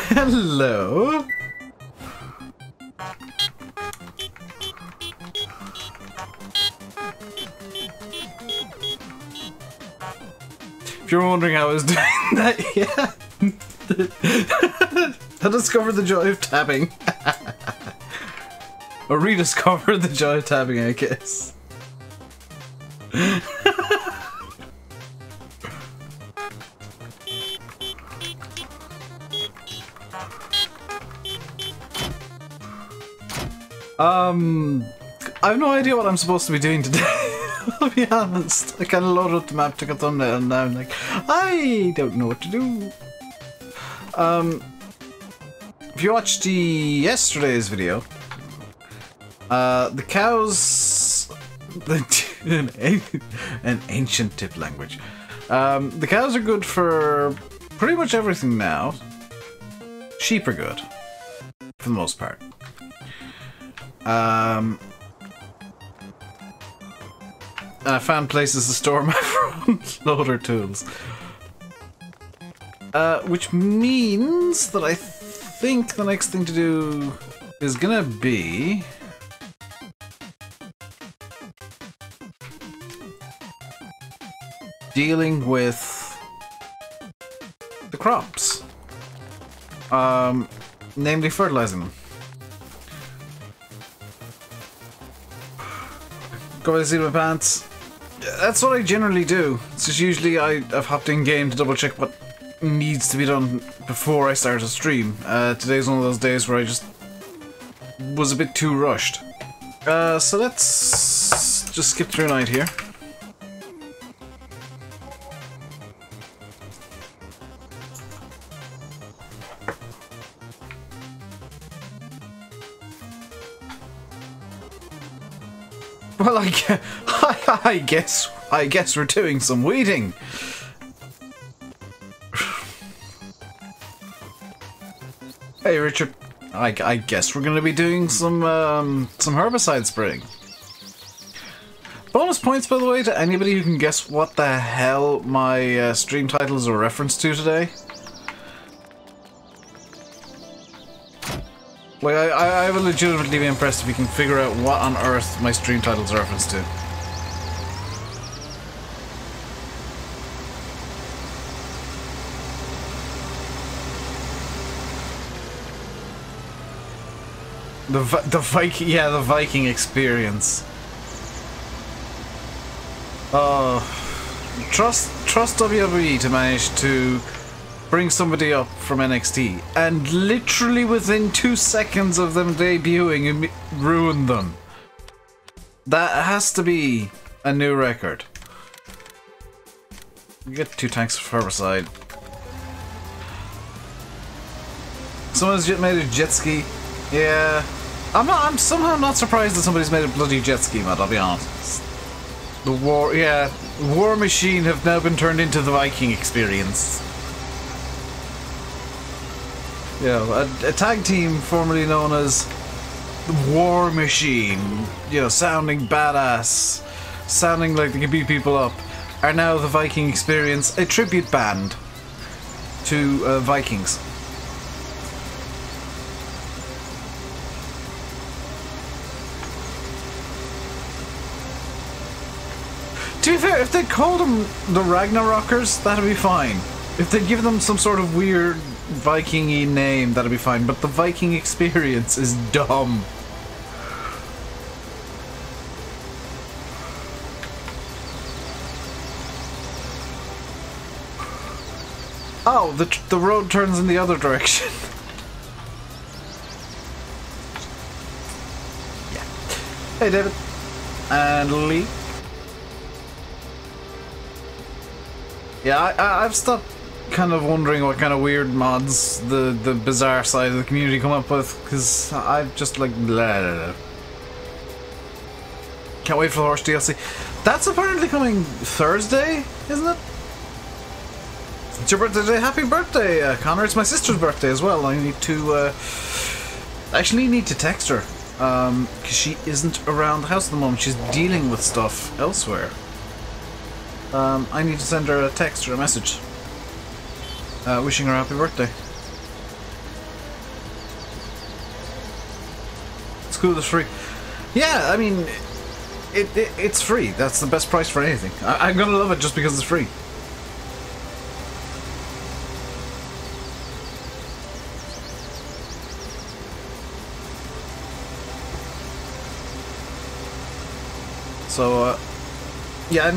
Hello. If you're wondering how I was doing that, yeah. I discovered the joy of tapping. Or rediscovered the joy of tapping, I guess. I have no idea what I'm supposed to be doing today. I'll be honest. I kind of loaded up the map, took a thumbnail, and now I'm like, I don't know what to do. If you watched yesterday's video, the cows, an ancient tip language. The cows are good for pretty much everything now. Sheep are good, for the most part. And I found places to store my front loader tools. Which means that I think the next thing to do is gonna be... dealing with the crops. Namely fertilizing them. Go by the seat of my pants. That's what I generally do. It's just usually I've hopped in game to double check what needs to be done before I start a stream. Today's one of those days where I just was a bit too rushed. So let's just skip through night here. Well, I guess we're doing some weeding. Hey, Richard. I guess we're gonna be doing some herbicide spraying. Bonus points, by the way, to anybody who can guess what the hell my stream title is a reference to today. Like, I would legitimately be impressed if you can figure out what on earth my stream title's a reference to. The Viking experience. Trust WWE to manage to bring somebody up from NXT, and literally within 2 seconds of them debuting and ruin them. That has to be a new record. You get 2 tanks of herbicide. Someone's made a jet ski. Yeah, I'm somehow not surprised that somebody's made a bloody jet ski mod, I'll be honest. The War Machine have now been turned into the Viking experience. Yeah, a tag team formerly known as the War Machine, you know, sounding badass, sounding like they can beat people up, are now the Viking experience, a tribute band to Vikings. To be fair, if they called them the Ragnarokers, that'd be fine. If they give them some sort of weird Viking-y name, that'd be fine. But the Viking experience is dumb. Oh, the road turns in the other direction. Yeah. Hey, David. And Lee. Yeah, I've stopped kind of wondering what kind of weird mods the bizarre side of the community come up with, because I've just like blah, blah, blah. Can't wait for the horse DLC. That's apparently coming Thursday, isn't it? It's your birthday today. Happy birthday, Connor. It's my sister's birthday as well. I need to actually need to text her because she isn't around the house at the moment. She's dealing with stuff elsewhere. I need to send her a text or a message wishing her happy birthday. School is free. Yeah, I mean, it's free. That's the best price for anything. I'm gonna love it just because it's free. So, yeah,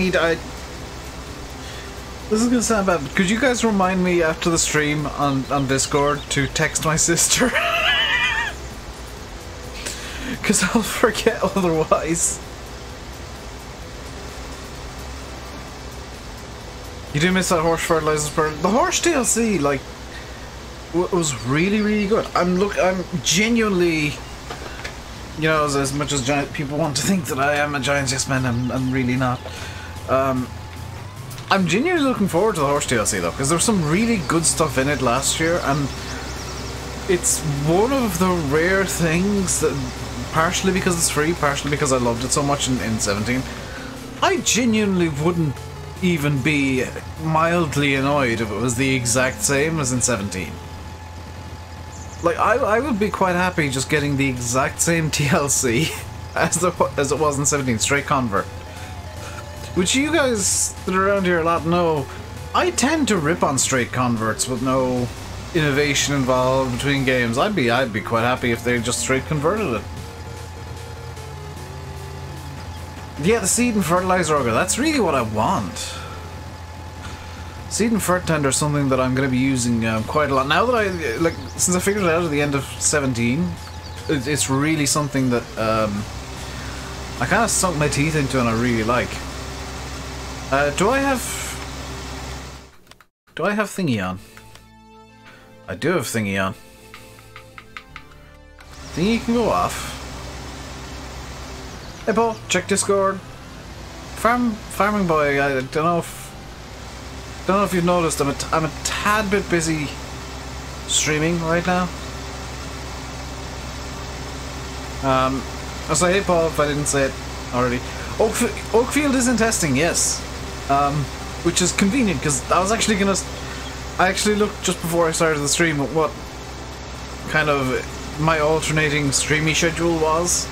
this is gonna sound bad, but could you guys remind me after the stream on Discord to text my sister? Because I'll forget otherwise. You do miss that horse fertilizers part. The horse DLC, like, was really, really good. I'm genuinely, you know, as much as people want to think that I am a Giants yes man, I'm really not. I'm genuinely looking forward to the horse DLC though, because there was some really good stuff in it last year, and it's one of the rare things that, partially because it's free, partially because I loved it so much in 17, I genuinely wouldn't even be mildly annoyed if it was the exact same as in 17. Like, I would be quite happy just getting the exact same TLC as it was in 17, straight convert. Which you guys that are around here a lot know, I tend to rip on straight converts with no innovation involved between games. I'd be quite happy if they just straight converted it. Yeah, the seed and fertilizer auger, that's really what I want. Seed and fert tender is something that I'm going to be using quite a lot. Now that since I figured it out at the end of 17, it's really something that I kind of sunk my teeth into and I really like. Do I have thingy on? I do have thingy on. Thingy can go off. Hey Paul, check Discord. Farming boy, I don't know if you've noticed, I'm a tad bit busy streaming right now. I'll say hey Paul if I didn't say it already. Oakfield is in testing, yes. Which is convenient because I actually looked just before I started the stream at what kind of my alternating streamy schedule was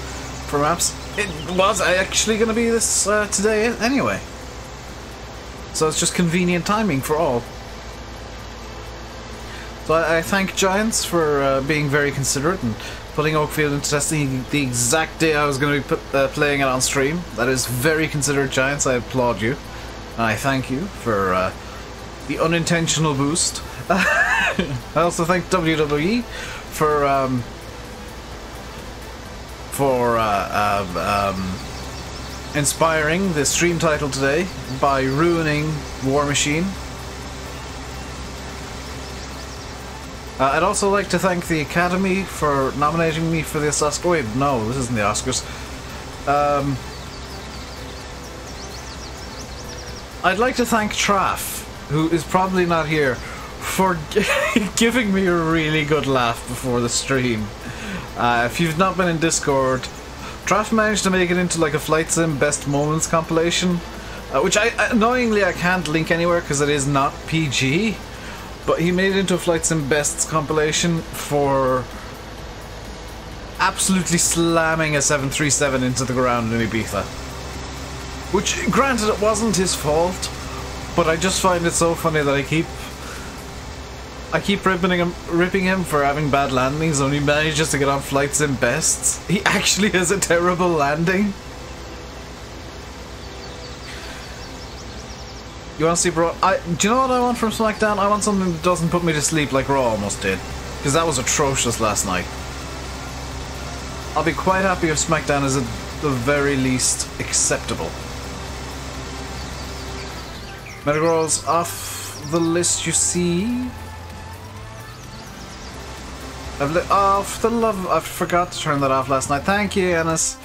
for maps. It was actually going to be this today anyway. So it's just convenient timing for all. So I thank Giants for being very considerate and putting Oakfield into testing the exact day I was going to be playing it on stream. That is very considerate, Giants. I applaud you. And I thank you for the unintentional boost. I also thank WWE for inspiring the stream title today by ruining War Machine. I'd also like to thank the Academy for nominating me for the Oscars. Wait, no, this isn't the Oscars. I'd like to thank Traff, who is probably not here, for giving me a really good laugh before the stream. If you've not been in Discord, Traff managed to make it into like a Flight Sim Best Moments compilation, which annoyingly I can't link anywhere because it is not PG, but he made it into a Flight Sim Bests compilation for absolutely slamming a 737 into the ground in Ibiza. Which, granted, it wasn't his fault, but I just find it so funny that I keep ripping him for having bad landings when he manages to get on Flight Sim Bests. He actually has a terrible landing. You want to see Raw? Do you know what I want from SmackDown? I want something that doesn't put me to sleep like Raw almost did. Because that was atrocious last night. I'll be quite happy if SmackDown is at the very least acceptable. Metagrows off the list, you see. Off the love. I forgot to turn that off last night. Thank you, Ennis.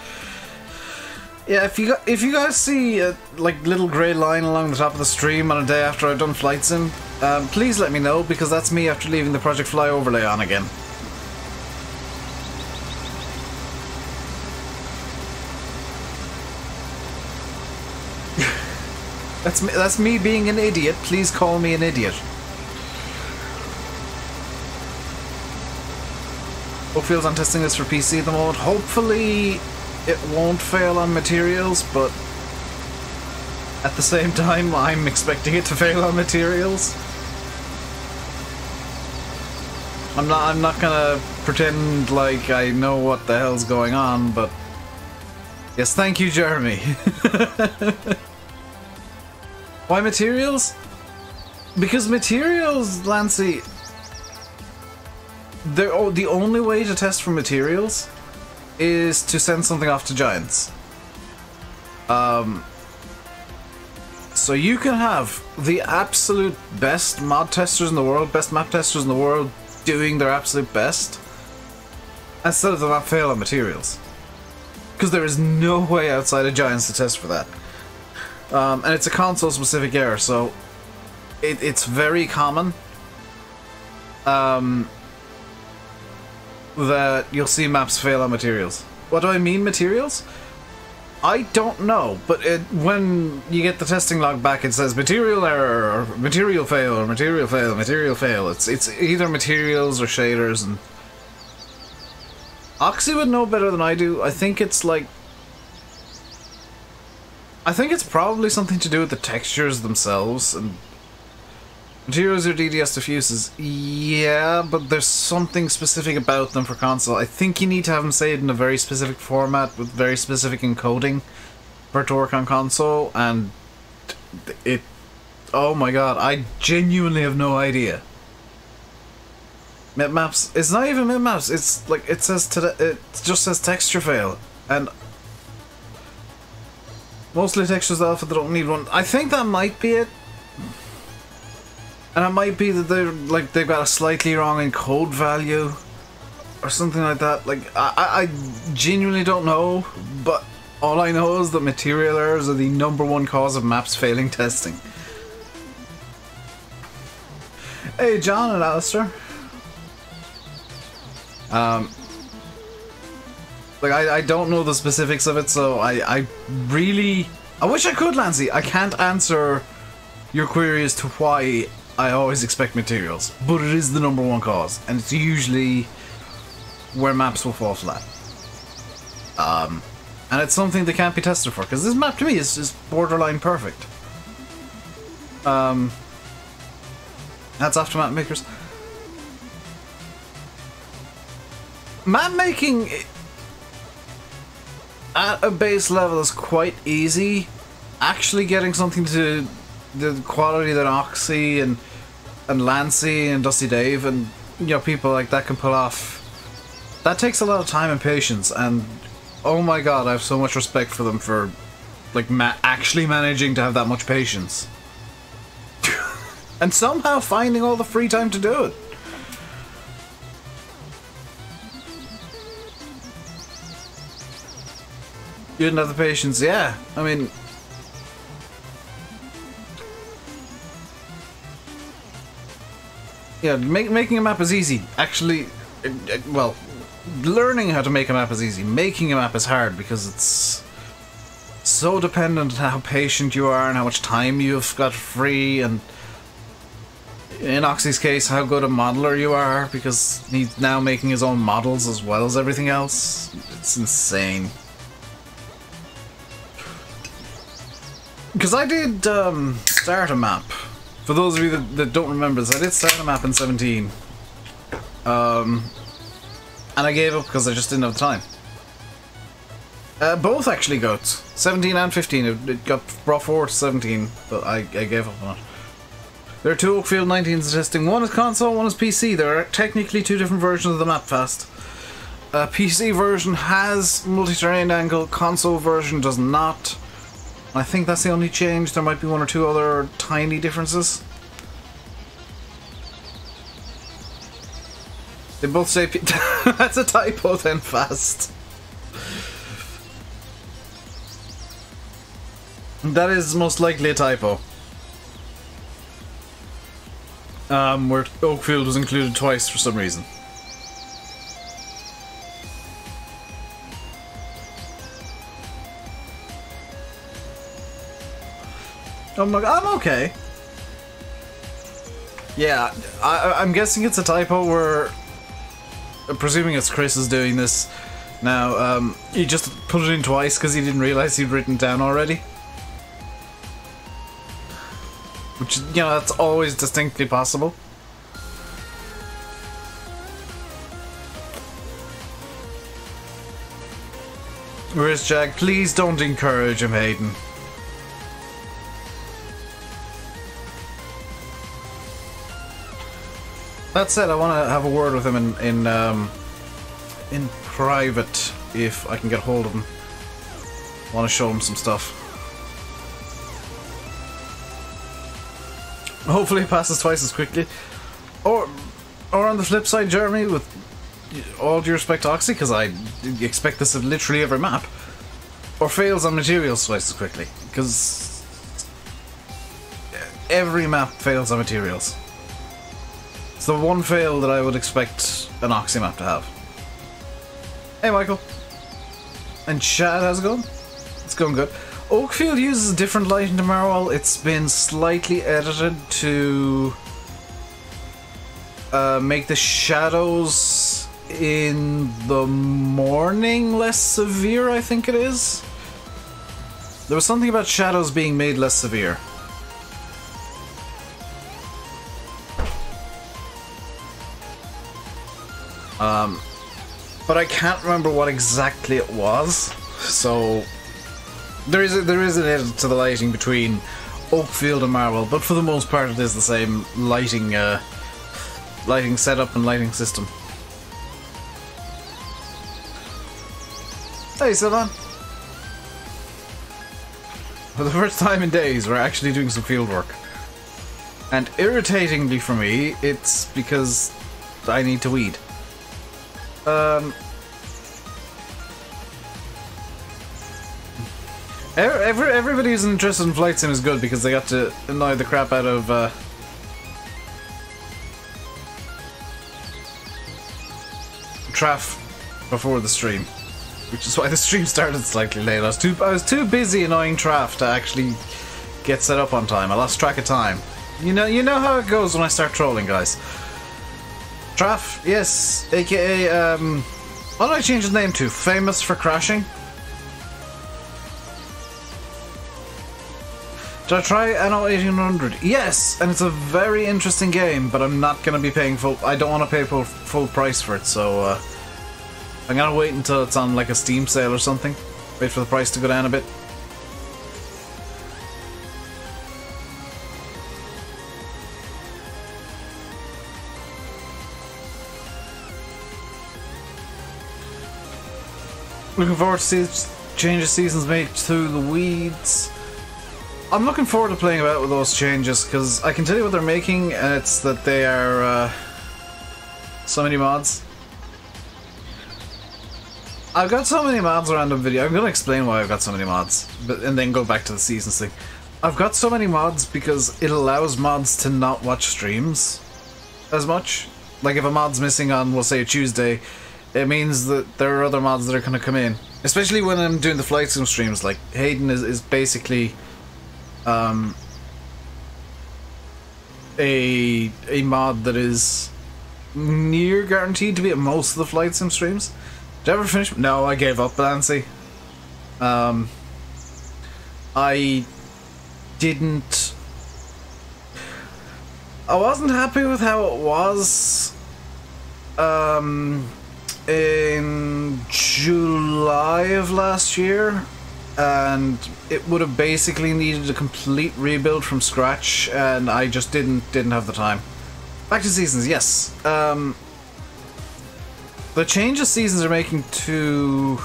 Yeah, if you guys see a like little grey line along the top of the stream on a day after I've done Flight Sim, please let me know, because that's me after leaving the Project Fly overlay on again. That's me being an idiot. Please call me an idiot. Oakfield's on testing this for PC at the moment. Hopefully it won't fail on materials, but at the same time I'm expecting it to fail on materials. I'm not gonna pretend like I know what the hell's going on, but yes, thank you, Jeremy. Why materials? Because materials, Lancy, the only way to test for materials is to send something off to Giants. So you can have the absolute best mod testers in the world, best map testers in the world, doing their absolute best, instead of the map fail on materials. Because there is no way outside of Giants to test for that. And it's a console-specific error, so it's very common that you'll see maps fail on materials. What do I mean, materials? I don't know, but when you get the testing log back, it says material error, or material fail, or material fail, material fail. It's either materials or shaders, and Oxy would know better than I do. I think it's probably something to do with the textures themselves, and materials or DDS diffuses. Yeah, but there's something specific about them for console. I think you need to have them saved in a very specific format with very specific encoding for it to work on console, and oh my god, I genuinely have no idea. Mipmaps, it's not even mipmaps, it's like, it just says texture fail, and mostly textures alpha that don't need one. I think that might be it. And it might be that they've got a slightly wrong encode value or something like that. Like, I genuinely don't know, but all I know is that material errors are the #1 cause of maps failing testing. Hey, John and Alistair. Like, I don't know the specifics of it, so I wish I could, Lancy. I can't answer your query as to why I always expect materials, but it is the #1 cause, and it's usually where maps will fall flat. And it's something that can't be tested for, because this map to me is just borderline perfect. That's after map makers. Map making at a base level is quite easy. Actually getting something to the quality that Oxy and Lancy and Dusty Dave and, you know, people like that can pull off, that takes a lot of time and patience, and oh my god, I have so much respect for them for like actually managing to have that much patience and somehow finding all the free time to do it. You didn't have the patience, yeah. I mean... Yeah, making a map is easy. Actually, well, learning how to make a map is easy. Making a map is hard because it's so dependent on how patient you are and how much time you've got free, and in Oxy's case, how good a modeler you are, because he's now making his own models as well as everything else. It's insane. Because I did start a map. For those of you that don't remember this, I did start a map in 17. And I gave up because I just didn't have the time. Both actually got 17 and 15. It got brought forward to 17, but I gave up on it. There are two Oakfield 19s testing. One is console, one is PC. There are technically two different versions of the map fast. PC version has multi-terrain angle, console version does not. I think that's the only change. There might be one or two other tiny differences. They both say that's a typo then, fast. That is most likely a typo. Where Oakfield was included twice for some reason. Oh my god, I'm okay. Yeah, I'm guessing it's a typo where... Presuming it's Chris is doing this now, he just put it in twice because he didn't realise he'd written it down already. Which, you know, that's always distinctly possible. Where's Jack? Please don't encourage him, Hayden. That said, I want to have a word with him in private if I can get hold of him. I want to show him some stuff. Hopefully it passes twice as quickly. Or on the flip side, Jeremy, with all due respect to Oxy, because I expect this of literally every map, or fails on materials twice as quickly, because every map fails on materials. It's the one fail that I would expect an Oxy map to have. Hey Michael. And Chad, how's it going? It's going good. Oakfield uses different lighting to Marwell. It's been slightly edited to make the shadows in the morning less severe, I think it is. There was something about shadows being made less severe. But I can't remember what exactly it was, so there is an edit to the lighting between Oakfield and Marwell, but for the most part it is the same lighting lighting setup and lighting system. Hey Sylvan! For the first time in days we're actually doing some field work. And irritatingly for me, it's because I need to weed. Everybody who's interested in flight sim is good because they got to annoy the crap out of Traff before the stream, which is why the stream started slightly late. I was too busy annoying Traff to actually get set up on time. I lost track of time. You know how it goes when I start trolling, guys. Traff, yes, aka what did I change his name to? Famous for crashing? Did I try Anno 1800? Yes, and it's a very interesting game, but I'm not going to be paying full... I don't want to pay full price for it, so I'm going to wait until it's on like a Steam sale or something. Wait for the price to go down a bit. Looking forward to see changes seasons made through the weeds. I'm looking forward to playing about with those changes, because I can tell you what they're making, and it's that they are so many mods. I've got so many mods around the video. I'm gonna explain why I've got so many mods, and then go back to the seasons thing. I've got so many mods because it allows mods to not watch streams as much. Like if a mod's missing on, we'll say, a Tuesday, it means that there are other mods that are gonna come in. Especially when I'm doing the flight sim streams. Like Hayden is basically a mod that is near guaranteed to be at most of the flight sim streams. Did I ever finish? No, I gave up, Lancy. I wasn't happy with how it was in July of last year, and it would have basically needed a complete rebuild from scratch, and I just didn't have the time. Back to seasons, yes. The changes seasons are making to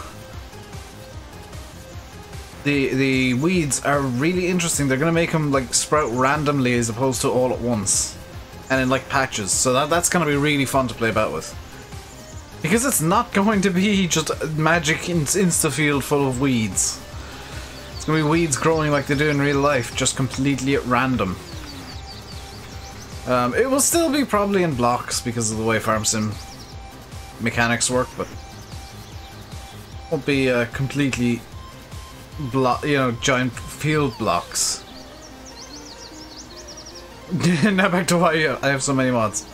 the weeds are really interesting. They're going to make them like sprout randomly as opposed to all at once, and in like patches. So that's going to be really fun to play about with, because it's not going to be just a magic insta-field full of weeds. It's going to be weeds growing like they do in real life, just completely at random. It will still be probably in blocks because of the way farm sim mechanics work, but won't be completely giant field blocks. Now back to why I have so many mods.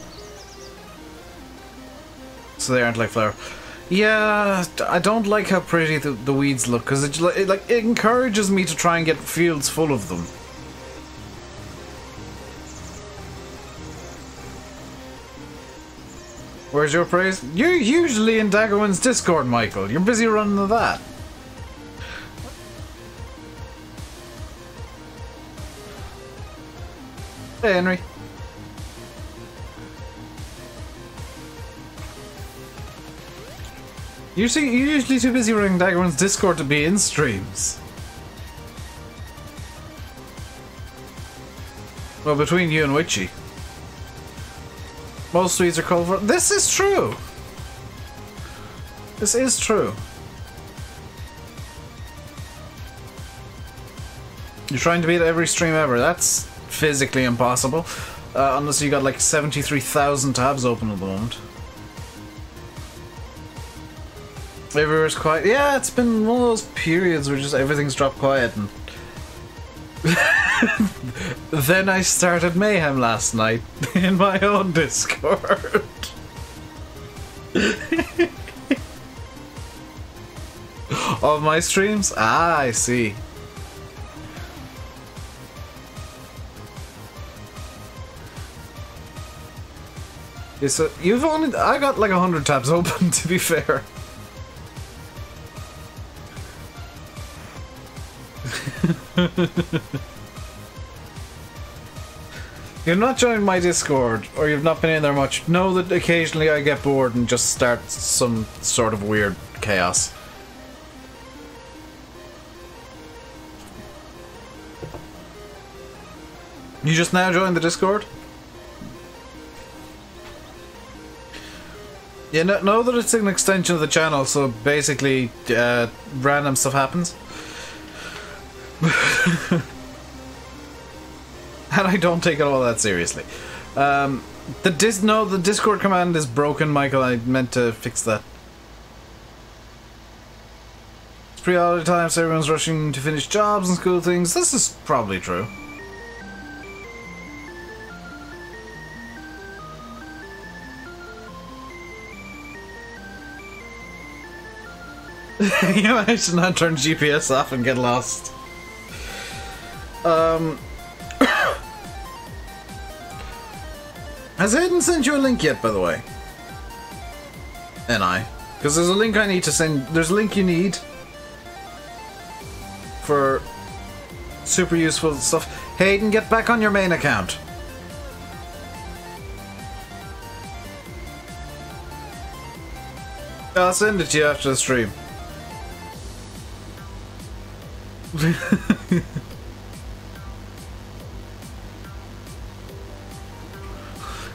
So they aren't like flower. Yeah, I don't like how pretty the weeds look, because it encourages me to try and get fields full of them. Where's your praise? You're usually in Daggerwin's Discord, Michael. You're busy running to that. Hey, Henry. You're usually too busy running Daggerwin's Discord to be in streams. Well, between you and Witchy. Most Swedes are called for. This is true! This is true. You're trying to beat every stream ever. That's physically impossible. Unless you got like 73,000 tabs open at the moment. Everywhere's quiet. Yeah, it's been one of those periods where just everything's dropped quiet, and then I started mayhem last night in my own Discord. Of my streams? Ah, I see. Yeah, so you've only... I got like 100 tabs open, to be fair. You've not joined my Discord, or you've not been in there much. Know that occasionally I get bored and just start some sort of weird chaos. You just now joined the Discord? Yeah, know that it's an extension of the channel, so basically random stuff happens. And I don't take it all that seriously. The Discord command is broken, Michael. I meant to fix that. It's pre-holiday time, so everyone's rushing to finish jobs and school things. This is probably true. You I should not turn GPS off and get lost. Has Hayden sent you a link yet, by the way? Because there's a link I need to send. There's a link you need for super useful stuff. Hayden, get back on your main account. I'll send it to you after the stream.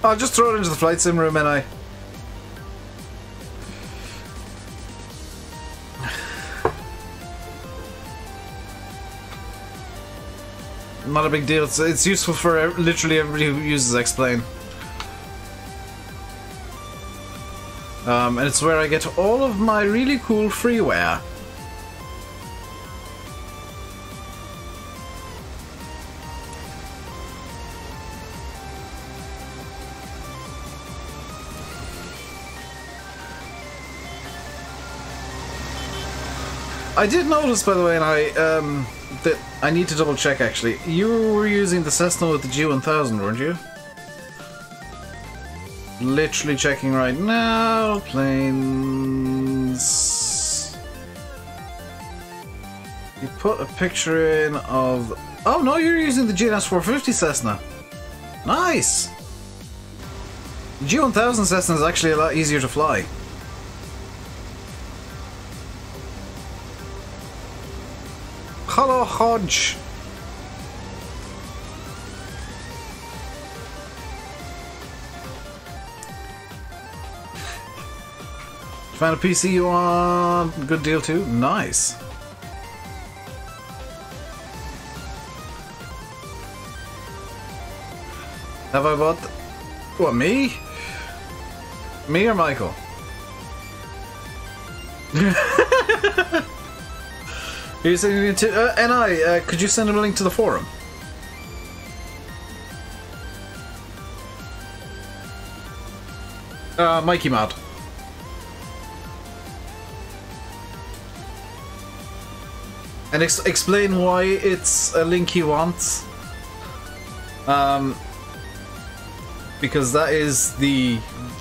I'll just throw it into the flight sim room, and not a big deal. It's useful for literally everybody who uses Explain. And it's where I get all of my really cool freeware. I did notice, by the way, and that I need to double check actually. You were using the Cessna with the G1000, weren't you? Literally checking right now. Planes. You put a picture in of. Oh no, you're using the GNS 450 Cessna. Nice. The G1000 Cessna is actually a lot easier to fly. Hello, Hodge. Found a PC you want? Good deal too. Nice. Have I bought? What, me? Me or Michael? Are you sending it to NI? Could you send him a link to the forum? Mikey Mod. And explain why it's a link he wants. Because that is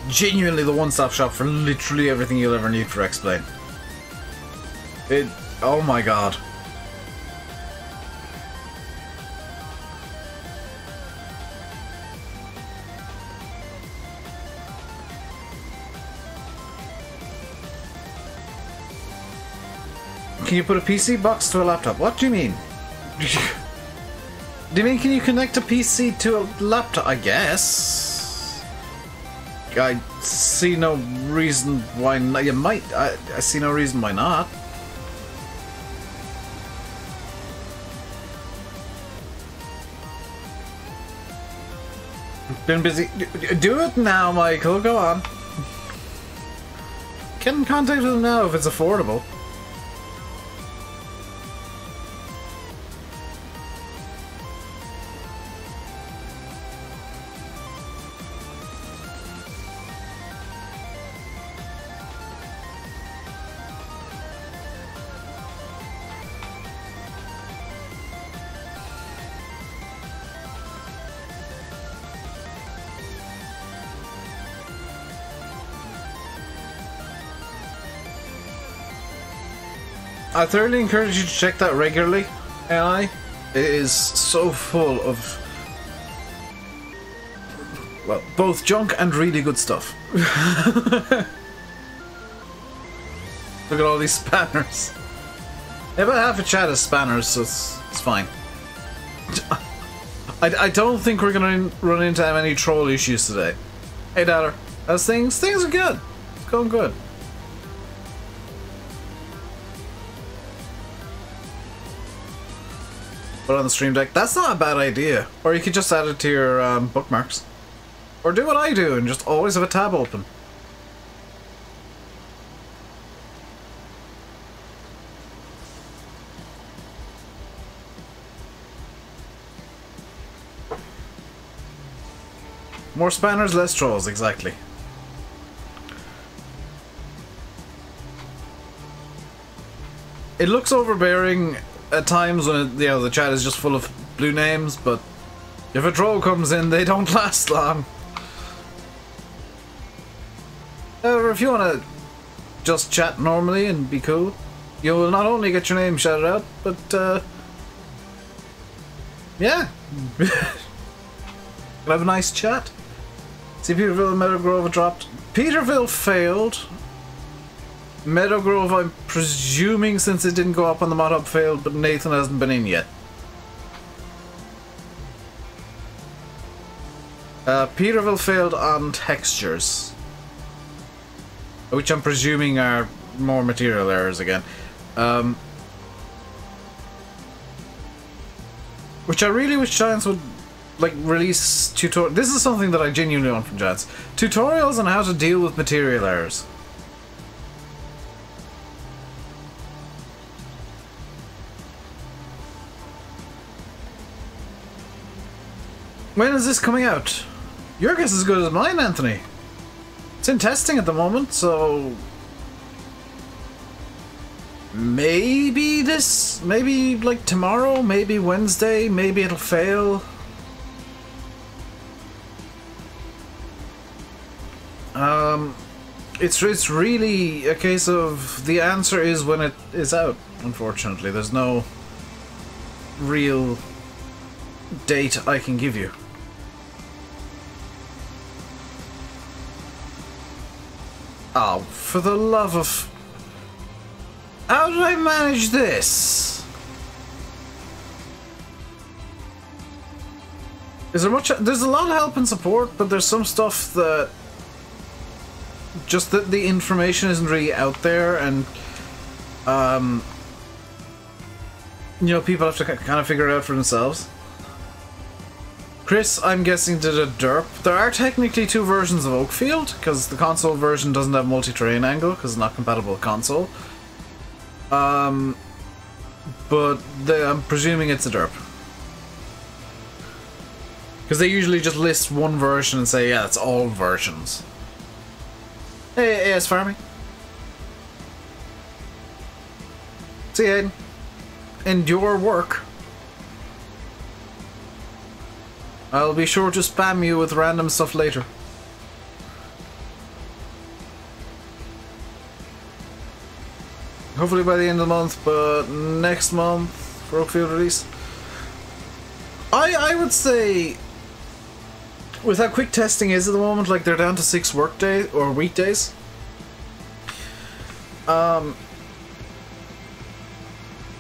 genuinely the one-stop shop for literally everything you'll ever need for Explain. Oh my god. Can you put a PC box to a laptop? What do you mean? Do you mean can you connect a PC to a laptop? I guess. I see no reason why not. You might. I see no reason why not. Been busy. Do it now, Michael. Go on. Get in contact with him now if it's affordable. I thoroughly encourage you to check that regularly, AI. It is so full of, well, both junk and really good stuff. Look at all these spanners. Yeah, about half a chat is spanners, so it's fine. I don't think we're gonna run into any troll issues today. Hey, Datter, how's things? Things are good. It's going good. Put it on the stream deck. That's not a bad idea. Or you could just add it to your bookmarks. Or do what I do and just always have a tab open. More spanners, less trolls, exactly. It looks overbearing at times when the chat is just full of blue names, but if a troll comes in, they don't last long. However, if you want to just chat normally and be cool, you will not only get your name shouted out, but yeah, you'll have a nice chat. See, Peterville and Meadowgrove dropped. Peterville failed. Meadowgrove, I'm presuming, since it didn't go up on the mod hub, failed, but Nathan hasn't been in yet. Peterville failed on textures, which I'm presuming are more material errors again. Which I really wish Giants would, like, release tutorials. This is something that I genuinely want from Giants. Tutorials on how to deal with material errors. When is this coming out? Your guess is as good as mine, Anthony. It's in testing at the moment, so... maybe like tomorrow, maybe Wednesday, maybe it'll fail. It's really a case of the answer is when it is out, unfortunately. There's no real date I can give you. Oh, for the love of... how did I manage this? Is there much... there's a lot of help and support, but there's some stuff that... just that the information isn't really out there, and... you know, people have to kind of figure it out for themselves. Chris, I'm guessing, did a derp. There are technically two versions of Oakfield, because the console version doesn't have multi-terrain angle, because it's not compatible with console. But I'm presuming it's a derp. Because they usually just list one version and say, yeah, it's all versions. Hey, AS Farming. See you, Aiden. Endure work. I'll be sure to spam you with random stuff later. Hopefully by the end of the month, but next month for Oakfield release. I would say, with how quick testing is at the moment, like they're down to 6 work days or weekdays. At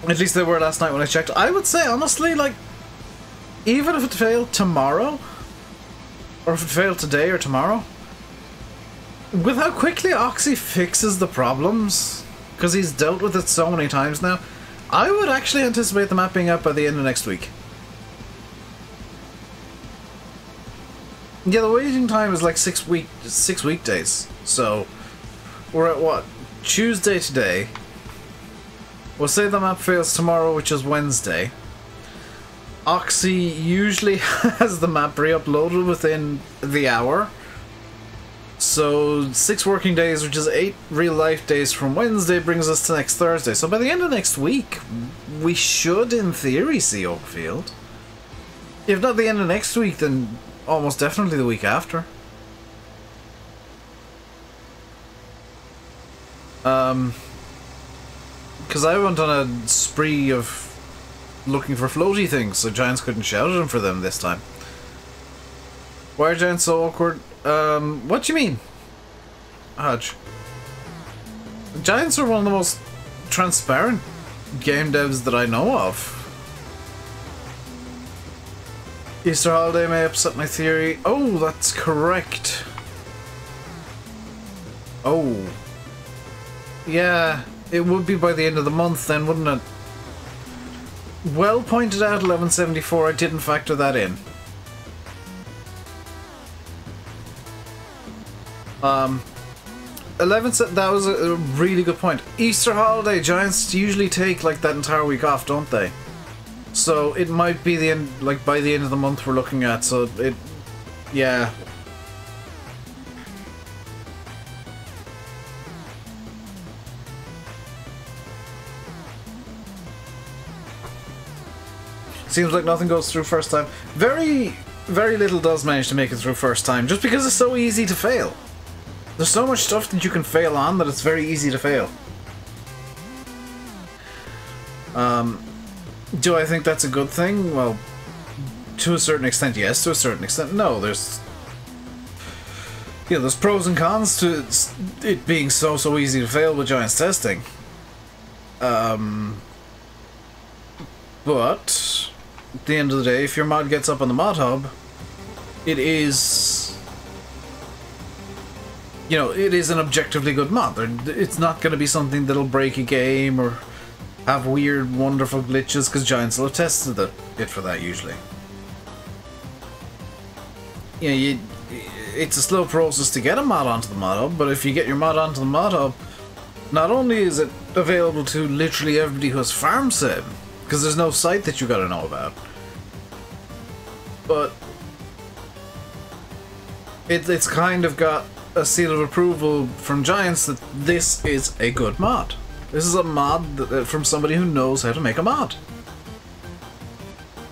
least they were last night when I checked. I would say honestly, like, even if it failed tomorrow, or if it failed today or tomorrow, with how quickly Oxy fixes the problems, because he's dealt with it so many times now, I would actually anticipate the map being out by the end of next week. Yeah, the waiting time is like 6 weekdays. So we're at what? Tuesday today. We'll say the map fails tomorrow, which is Wednesday. Oxy usually has the map re-uploaded within the hour. So 6 working days, which is 8 real-life days from Wednesday, brings us to next Thursday. So by the end of next week, we should, in theory, see Oakfield. If not the end of next week, then almost definitely the week after. Because I went on a spree of looking for floaty things, so Giants couldn't shout at them for them this time. Why are Giants so awkward? What do you mean, Hodge? Giants are one of the most transparent game devs that I know of. Easter holiday may upset my theory. Oh, that's correct. Oh. Yeah, it would be by the end of the month then, wouldn't it? Well pointed out, 1174, I didn't factor that in. 11, that was a really good point. Easter holiday, Giants usually take like that entire week off, don't they? So it might be the end, like by the end of the month we're looking at, so it, yeah. Seems like nothing goes through first time. Very little does manage to make it through first time, just because it's so easy to fail. There's so much stuff that you can fail on that it's very easy to fail. Do I think that's a good thing? Well, to a certain extent, yes. To a certain extent, no. There's, yeah, there's pros and cons to it being so easy to fail with Giants testing. But at the end of the day, if your mod gets up on the mod hub, it is, you know, it is an objectively good mod. It's not going to be something that'll break a game or have weird, wonderful glitches, because Giants will have tested it for that usually. You know, it's a slow process to get a mod onto the mod hub, but if you get your mod onto the mod hub, not only is it available to literally everybody who has farm sim, because there's no site that you gotta know about, but it's kind of got a seal of approval from Giants that this is a good mod. This is a mod from somebody who knows how to make a mod.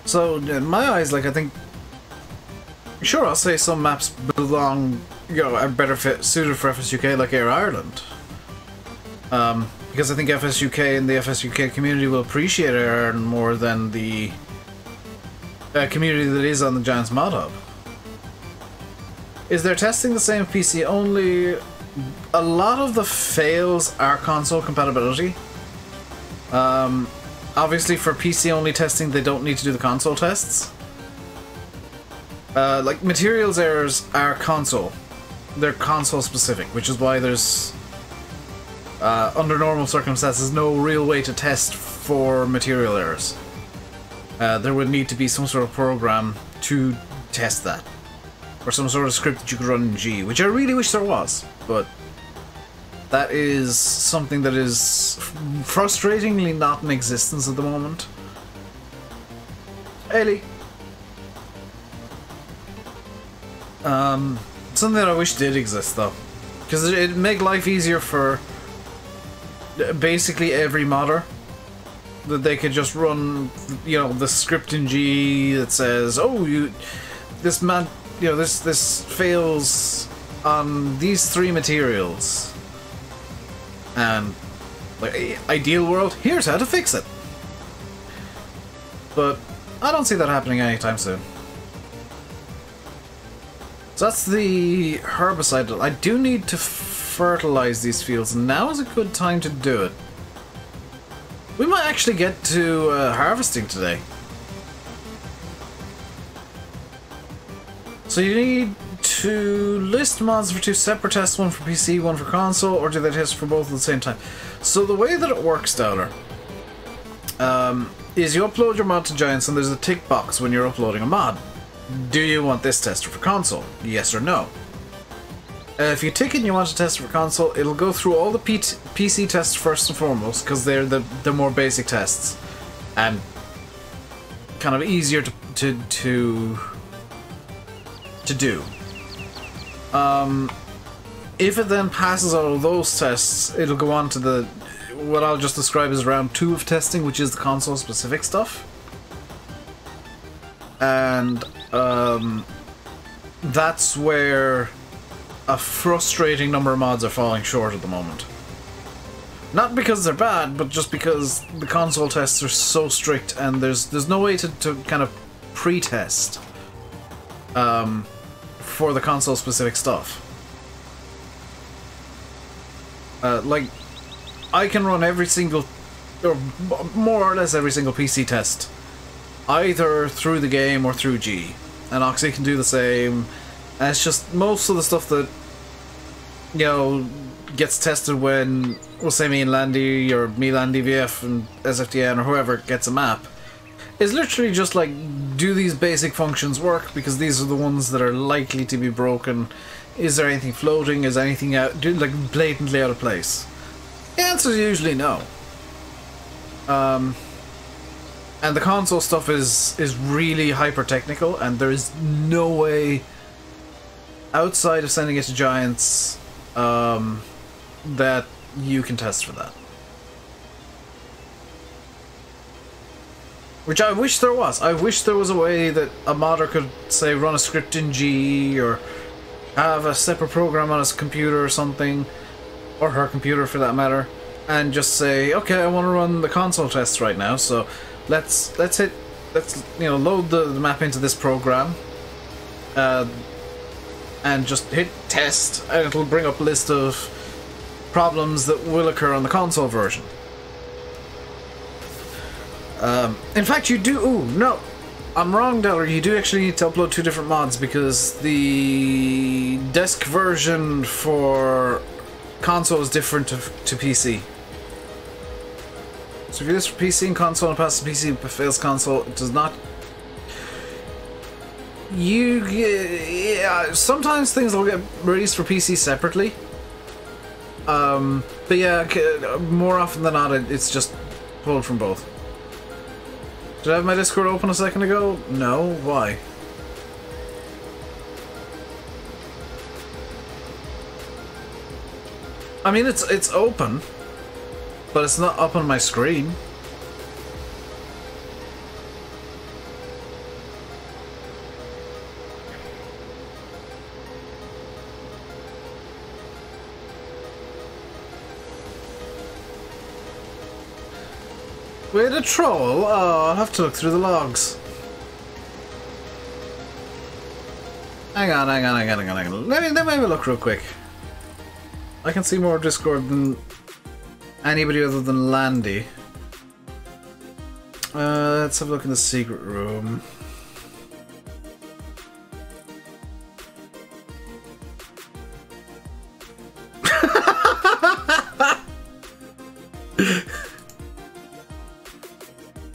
So in my eyes, like, I think, sure, I'll say some maps belong, you know, are better suited for FSUK, like Air Ireland. Because I think FSUK and the FSUK community will appreciate Air Ireland more than the community that is on the Giants mod hub. Is there testing the same PC only? A lot of the fails are console compatibility. Obviously for PC only testing they don't need to do the console tests. Like materials errors are console. They're console specific, which is why there's under normal circumstances no real way to test for material errors. There would need to be some sort of program to test that. Or some sort of script that you could run in G, which I really wish there was, but that is something that is frustratingly not in existence at the moment. Ellie. Something that I wish did exist though, because it'd make life easier for basically every modder. That they could just run, you know, the script in G that says, oh, this man, you know, this fails on these 3 materials, and like ideal world, here's how to fix it. But I don't see that happening anytime soon. So that's the herbicide. I do need to fertilize these fields, and now is a good time to do it. We might actually get to harvesting today. So you need to list mods for 2 separate tests, one for PC, one for console, or do they test for both at the same time? So the way that it works, Dowler, is you upload your mod to Giants and there's a tick box when you're uploading a mod. Do you want this tester for console? Yes or no? If you tick it and you want to test it for console, it'll go through all the PC tests first and foremost, because they're the more basic tests and kind of easier to do. If it then passes all of those tests, it'll go on to what I'll just describe as round 2 of testing, which is the console specific stuff. And that's where a frustrating number of mods are falling short at the moment. Not because they're bad, but just because the console tests are so strict and there's no way to kind of pre-test for the console specific stuff. Like, I can run every single, or more or less every single PC test, either through the game or through G, and Oxy can do the same. And it's just most of the stuff that, you know, gets tested when, we'll say me and Landy, or me, Landy, VF, and SFTN, or whoever gets a map, is literally just like, do these basic functions work? Because these are the ones that are likely to be broken. Is there anything floating? Is anything out, like, blatantly out of place? The answer is usually no. And the console stuff is really hyper technical, and there is no way outside of sending it to Giants that you can test for that. Which I wish there was. I wish there was a way that a modder could, say, run a script in G, or have a separate program on his computer or something, or her computer for that matter, and just say, okay, I want to run the console tests right now, so let's you know, load the map into this program, and just hit test, and it'll bring up a list of problems that will occur on the console version. In fact, you do. Ooh, no, I'm wrong, Dellar. You do actually need to upload 2 different mods, because the desk version for console is different to PC. So if you use for PC and console and passes PC but fails console, it does not. Yeah, sometimes things will get released for PC separately. But yeah, more often than not, it's just pulled from both. Did I have my Discord open a second ago? No. Why? I mean, it's open, but it's not up on my screen. Wait, a troll? Oh, I'll have to look through the logs. Hang on. Let me have a look real quick. I can see more Discord than anybody other than Landy. Let's have a look in the secret room.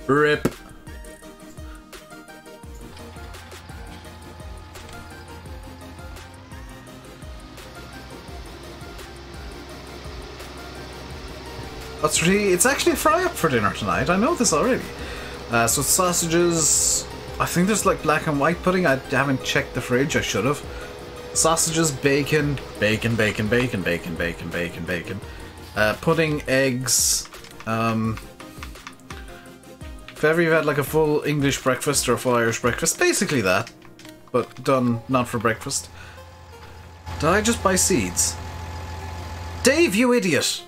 Rip. It's actually a fry up for dinner tonight. I know this already. So sausages. I think there's like black and white pudding. I haven't checked the fridge. I should have. Sausages, bacon. Pudding, eggs. If ever you've had like a full English breakfast or a full Irish breakfast, basically that, but done not for breakfast. Did I just buy seeds? Dave, you idiot!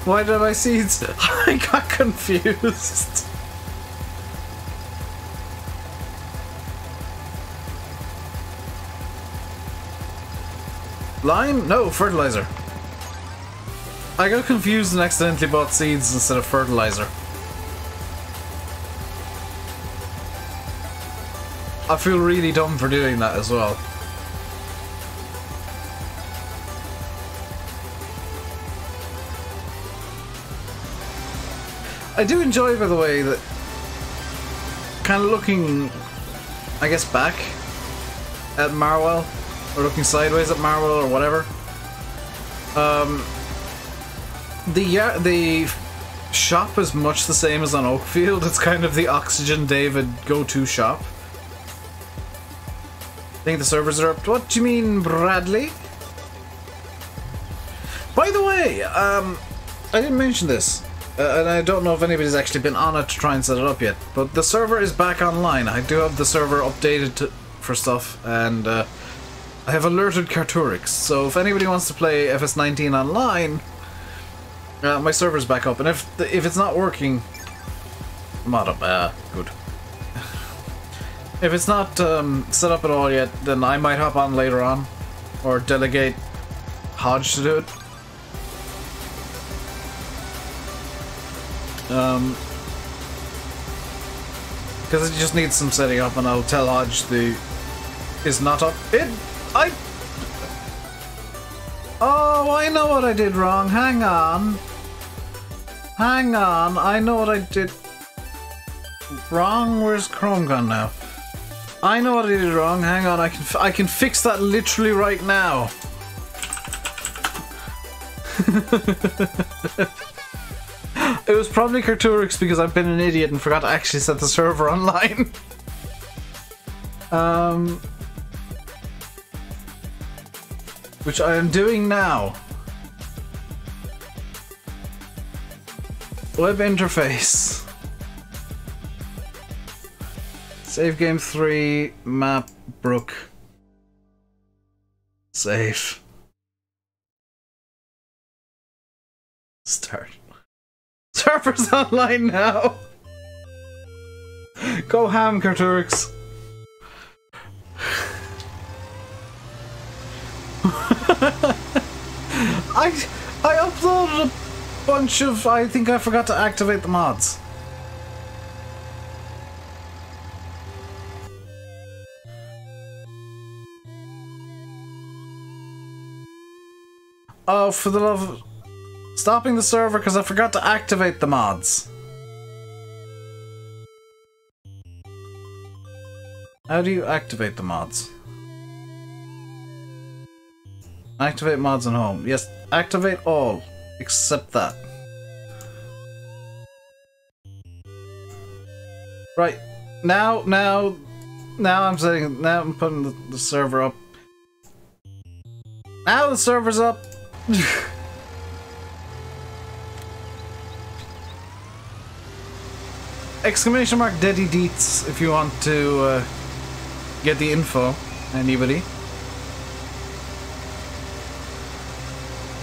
Why did I buy seeds? I got confused. Lime? No, fertilizer. I got confused and accidentally bought seeds instead of fertilizer. I feel really dumb for doing that as well. I do enjoy, by the way, that kind of looking, I guess, back at Marwell, or looking sideways at Marwell, or whatever. The shop is much the same as on Oakfield. It's kind of the Oxygen David go-to shop. I think the servers are up. What do you mean, Bradley? By the way, I didn't mention this. And I don't know if anybody's actually been on it to try and set it up yet, but the server is back online. I do have the server updated for stuff, and I have alerted Carturix, so if anybody wants to play FS19 online, my server's back up, and if it's not working, mod up, good. If it's not set up at all yet, then I might hop on later on, or delegate Hodge to do it. Because it just needs some setting up, and I'll tell Hodge is not up. Oh, I know what I did wrong. Hang on. I know what I did wrong. Where's Chrome gone now? I know what I did wrong. Hang on. I can fix that literally right now. It was probably Carturix because I've been an idiot and forgot to actually set the server online. Which I am doing now. Web interface. Save game 3, map, Brook. Save. Start. Server's online now. Go ham, Carturix. I uploaded a bunch of... I think I forgot to activate the mods. Oh, for the love of... Stopping the server because I forgot to activate the mods. How do you activate the mods? Activate mods in home. Yes, activate all. Except that. Right. Now I'm setting... Now I'm putting the server up. Now the server's up! Exclamation mark Deddy Deets if you want to get the info. Anybody?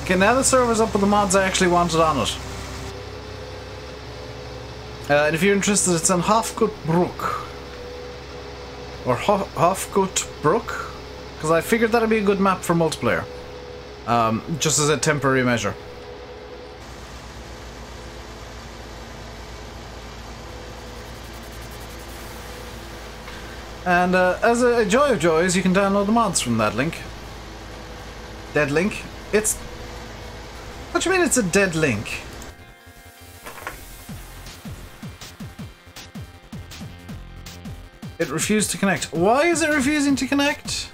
Okay, now the server's up with the mods I actually wanted on it. And if you're interested, it's on Hofgutbruck. Or Hofgutbruck? Because I figured that'd be a good map for multiplayer. Just as a temporary measure. And as a joy of joys, you can download the mods from that link. Dead link. It's... What do you mean it's a dead link? It refused to connect. Why is it refusing to connect?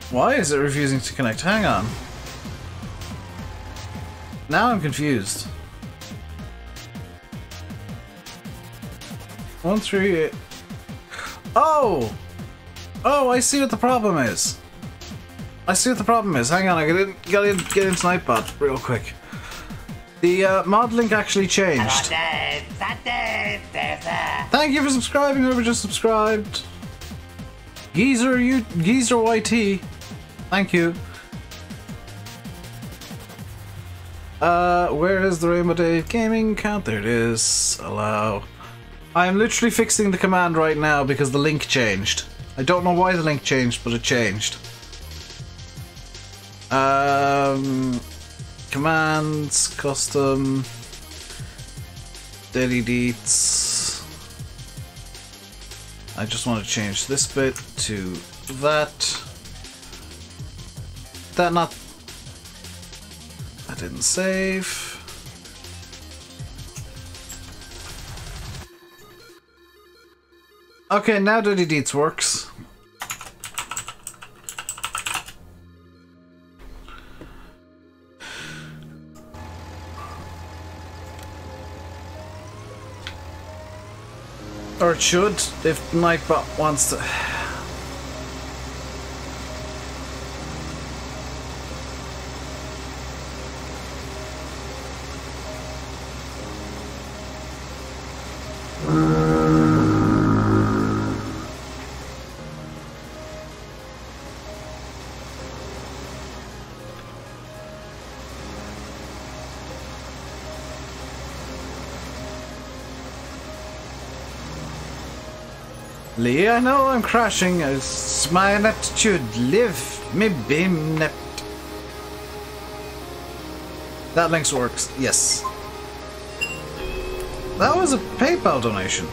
Why is it refusing to connect? Hang on. Now I'm confused. 138. Oh! Oh, I see what the problem is. I see what the problem is. Hang on, I gotta get into Nightbot real quick. The mod link actually changed. Thank you for subscribing, whoever just subscribed. Geezer YT. Thank you. Where is the Rainbow Dave Gaming count? There it is. Allow. I'm literally fixing the command right now because the link changed. I don't know why the link changed, but it changed. Commands, custom, Deddy Deets. I just want to change this bit to that. That not... I didn't save. Okay, now Deddy Deets works. Or it should, if Nightbot wants to. Lee, I know I'm crashing. It's my aptitude. Live me beam net. That link works. Yes. That was a PayPal donation.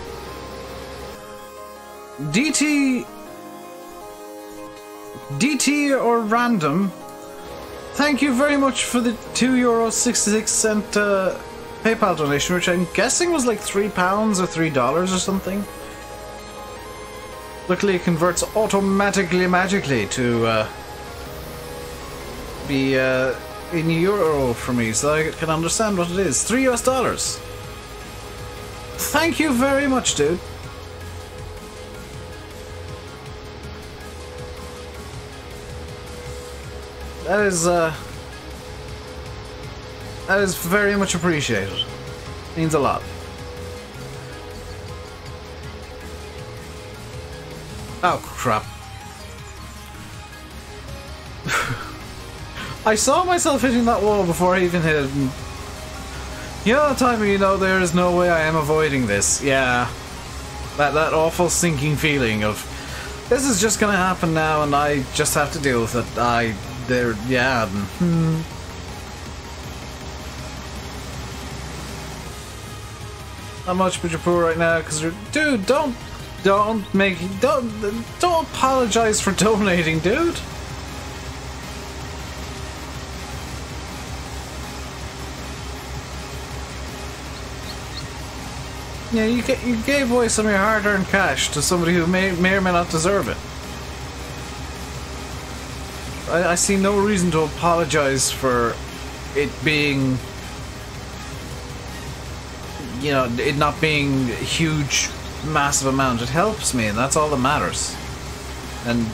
DT or random. Thank you very much for the €2.66 PayPal donation, which I'm guessing was like £3 or $3 or something. Luckily it converts automatically magically to be in euro for me, so I can understand what it is. $3 US. Thank you very much, dude. That is very much appreciated. Means a lot. Oh crap. I saw myself hitting that wall before I even hit it. And you know the time when you know there is no way I am avoiding this? Yeah. That awful sinking feeling of, this is just gonna happen now and I just have to deal with it. Yeah. How much would you pour right now? Because, dude, don't apologize for donating, dude. Yeah, you gave away some of your hard-earned cash to somebody who may or may not deserve it. I see no reason to apologize for it being, you know, it not being a huge, massive amount. It helps me, and that's all that matters. And,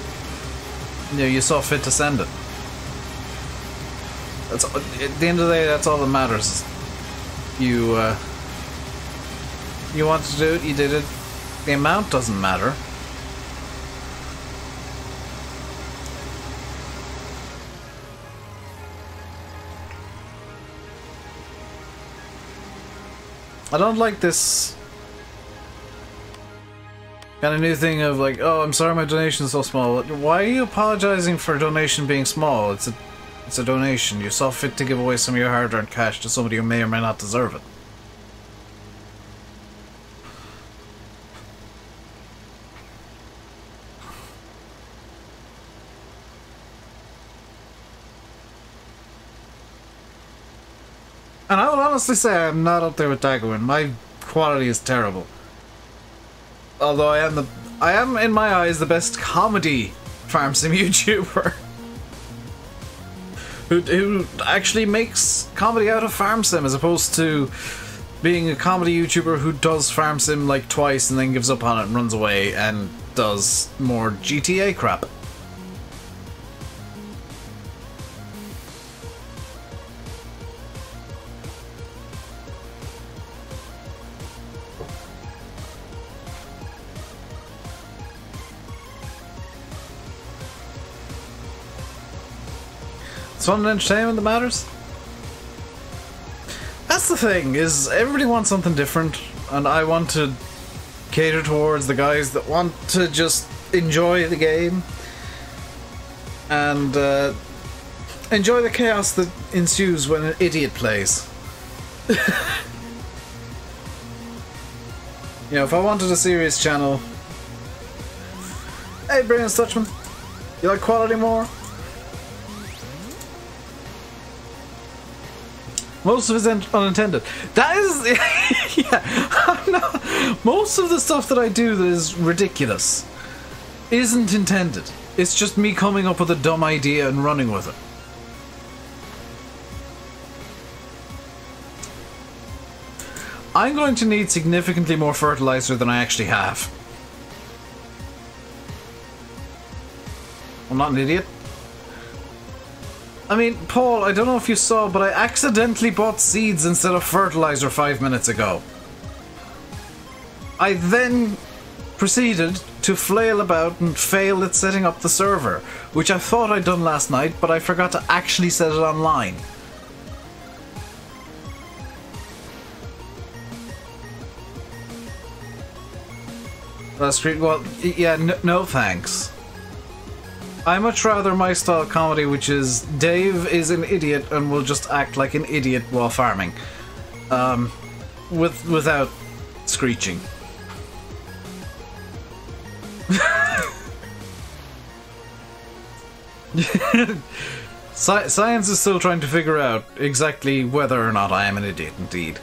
you know, you saw fit to send it. That's, at the end of the day, that's all that matters. You wanted to do it, you did it. The amount doesn't matter. I don't like this kind of new thing of like, oh, I'm sorry my donation is so small. Why are you apologizing for a donation being small? It's a donation. You saw fit to give away some of your hard-earned cash to somebody who may or may not deserve it. And I will honestly say I'm not up there with Daggerwin. My quality is terrible. Although I am in my eyes the best comedy farm sim YouTuber. who actually makes comedy out of farm sim as opposed to being a comedy YouTuber who does farm sim like twice and then gives up on it and runs away and does more GTA crap. It's fun and entertainment that matters. That's the thing, is everybody wants something different, and I want to cater towards the guys that want to just enjoy the game and enjoy the chaos that ensues when an idiot plays. You know, if I wanted a serious channel... Hey, Brian Stutchman, you like quality more? Most of it's unintended. That is... yeah, I'm not, most of the stuff that I do that is ridiculous isn't intended. It's just me coming up with a dumb idea and running with it. I'm going to need significantly more fertilizer than I actually have. I'm not an idiot. I mean, Paul, I don't know if you saw, but I accidentally bought seeds instead of fertilizer 5 minutes ago. I then proceeded to flail about and fail at setting up the server, which I thought I'd done last night, but I forgot to actually set it online. That's great. Well, yeah, no thanks. I much rather my style of comedy, which is Dave is an idiot and will just act like an idiot while farming, without screeching. Science is still trying to figure out exactly whether or not I am an idiot indeed.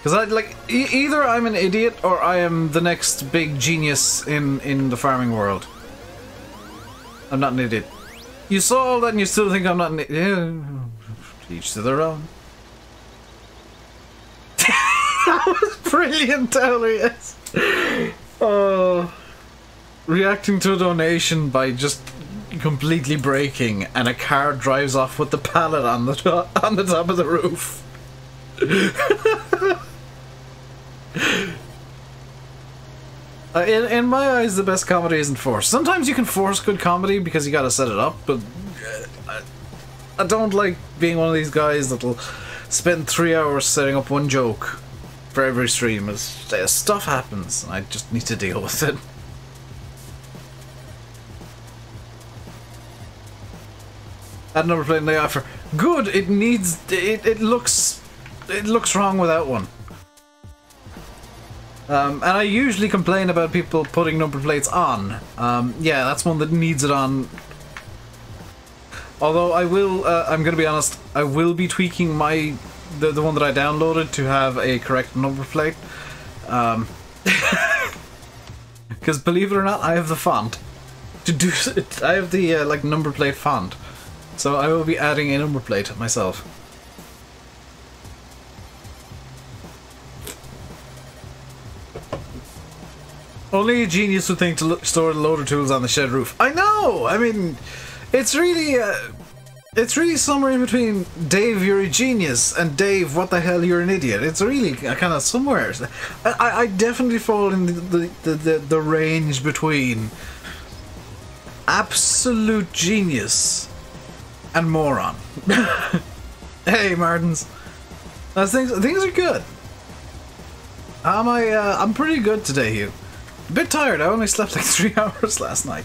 Because either I'm an idiot or I am the next big genius in the farming world. I'm not an idiot. You saw all that and you still think I'm not an idiot. Each to their own. That was brilliant, Elias. Oh, reacting to a donation by just completely breaking, and a car drives off with the pallet on the top of the roof. In my eyes, the best comedy isn't forced. Sometimes you can force good comedy because you gotta set it up, but I don't like being one of these guys that'll spend 3 hours setting up one joke for every stream. As stuff happens, and I just need to deal with it. Add number plate in the offer. Good. It needs. It looks wrong without one. And I usually complain about people putting number plates on. Yeah, that's one that needs it on. Although I will, I'm going to be honest, I will be tweaking the one that I downloaded to have a correct number plate. Because believe it or not, I have the font to do it. I have the like number plate font, so I will be adding a number plate myself. Only a genius would think to store the loader tools on the shed roof. I know! I mean, it's really somewhere in between Dave, you're a genius, and Dave, what the hell, you're an idiot. It's really kind of somewhere. I definitely fall in the range between absolute genius and moron. Hey, Martins. Things are good. I'm pretty good today, Hugh. A bit tired. I only slept like 3 hours last night.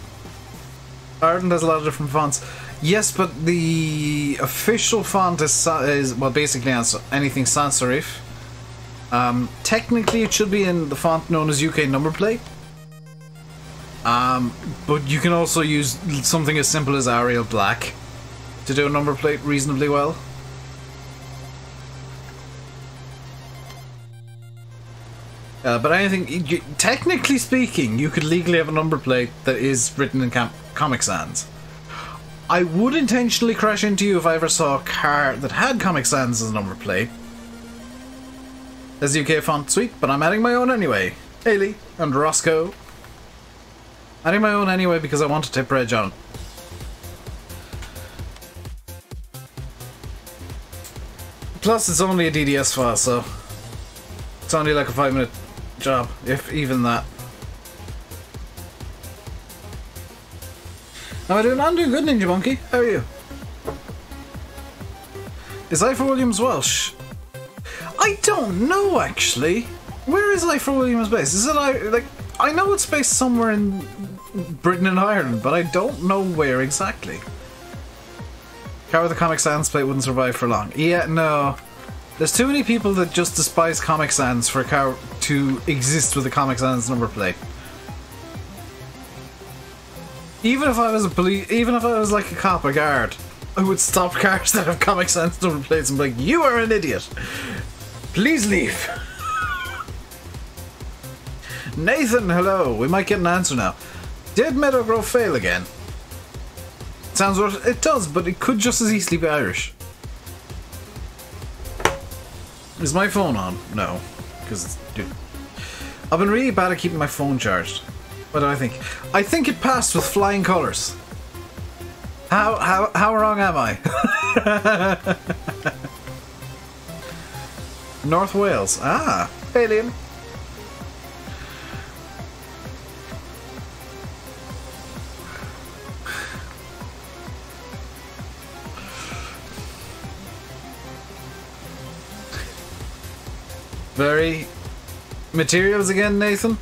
Arden has a lot of different fonts. Yes, but the official font is well, basically anything sans serif. Technically, it should be in the font known as UK number plate. But you can also use something as simple as Arial Black to do a number plate reasonably well. But anything, technically speaking, you could legally have a number plate that is written in Comic Sans. I would intentionally crash into you if I ever saw a car that had Comic Sans as a number plate. There's the UK font, sweet, but I'm adding my own anyway. Ailey and Roscoe. Adding my own anyway because I want to tip Reg on. Plus, it's only a DDS file, so it's only like a 5-minute job, if even that. How am I doing? I'm doing good, Ninja Monkey. How are you? Is Ifor Williams Welsh? I don't know, actually. Where is Ifor Williams based? Is it like I know it's based somewhere in Britain and Ireland, but I don't know where exactly. Car with a Comic Sans plate wouldn't survive for long. Yeah, no. There's too many people that just despise Comic Sans for a car to exist with a Comic Sans number plate. Even if I was a police, even if I was like a cop, a guard, I would stop cars that have Comic Sans number plates and be like, "You are an idiot. Please leave." Nathan, hello. We might get an answer now. Did Meadowgrove fail again? Sounds worse. It does, but it could just as easily be Irish. Is my phone on? No, because dude, I've been really bad at keeping my phone charged. What do I think? I think it passed with flying colours. How wrong am I? North Wales. Ah, alien. Very materials again, Nathan.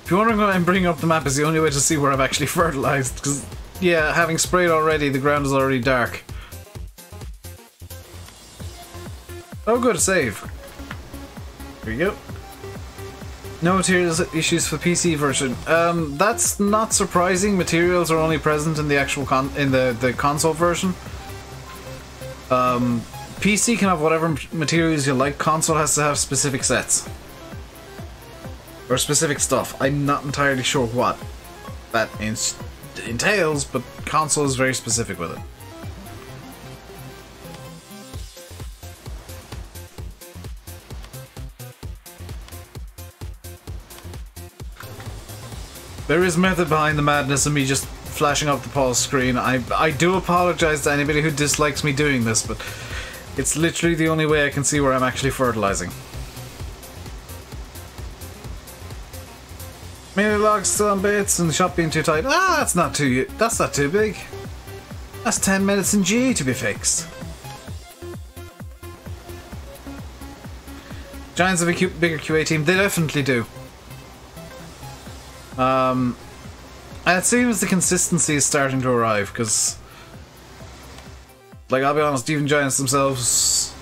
If you're wondering why I'm bringing up the map, is the only way to see where I've actually fertilized. Because, yeah, having sprayed already, the ground is already dark. Oh, good, save. Here you go. No materials issues for PC version. That's not surprising. Materials are only present in the actual the console version. PC can have whatever materials you like. Console has to have specific sets or specific stuff. I'm not entirely sure what that entails, but console is very specific with it. There is method behind the madness of me just flashing up the pause screen. I do apologize to anybody who dislikes me doing this, but it's literally the only way I can see where I'm actually fertilizing. Mini logs still on bits and the shop being too tight. Ah, that's not too big. That's 10 minutes in G to be fixed. Giants have a bigger QA team. They definitely do. And it seems the consistency is starting to arrive, because, like, I'll be honest, even Giants themselves,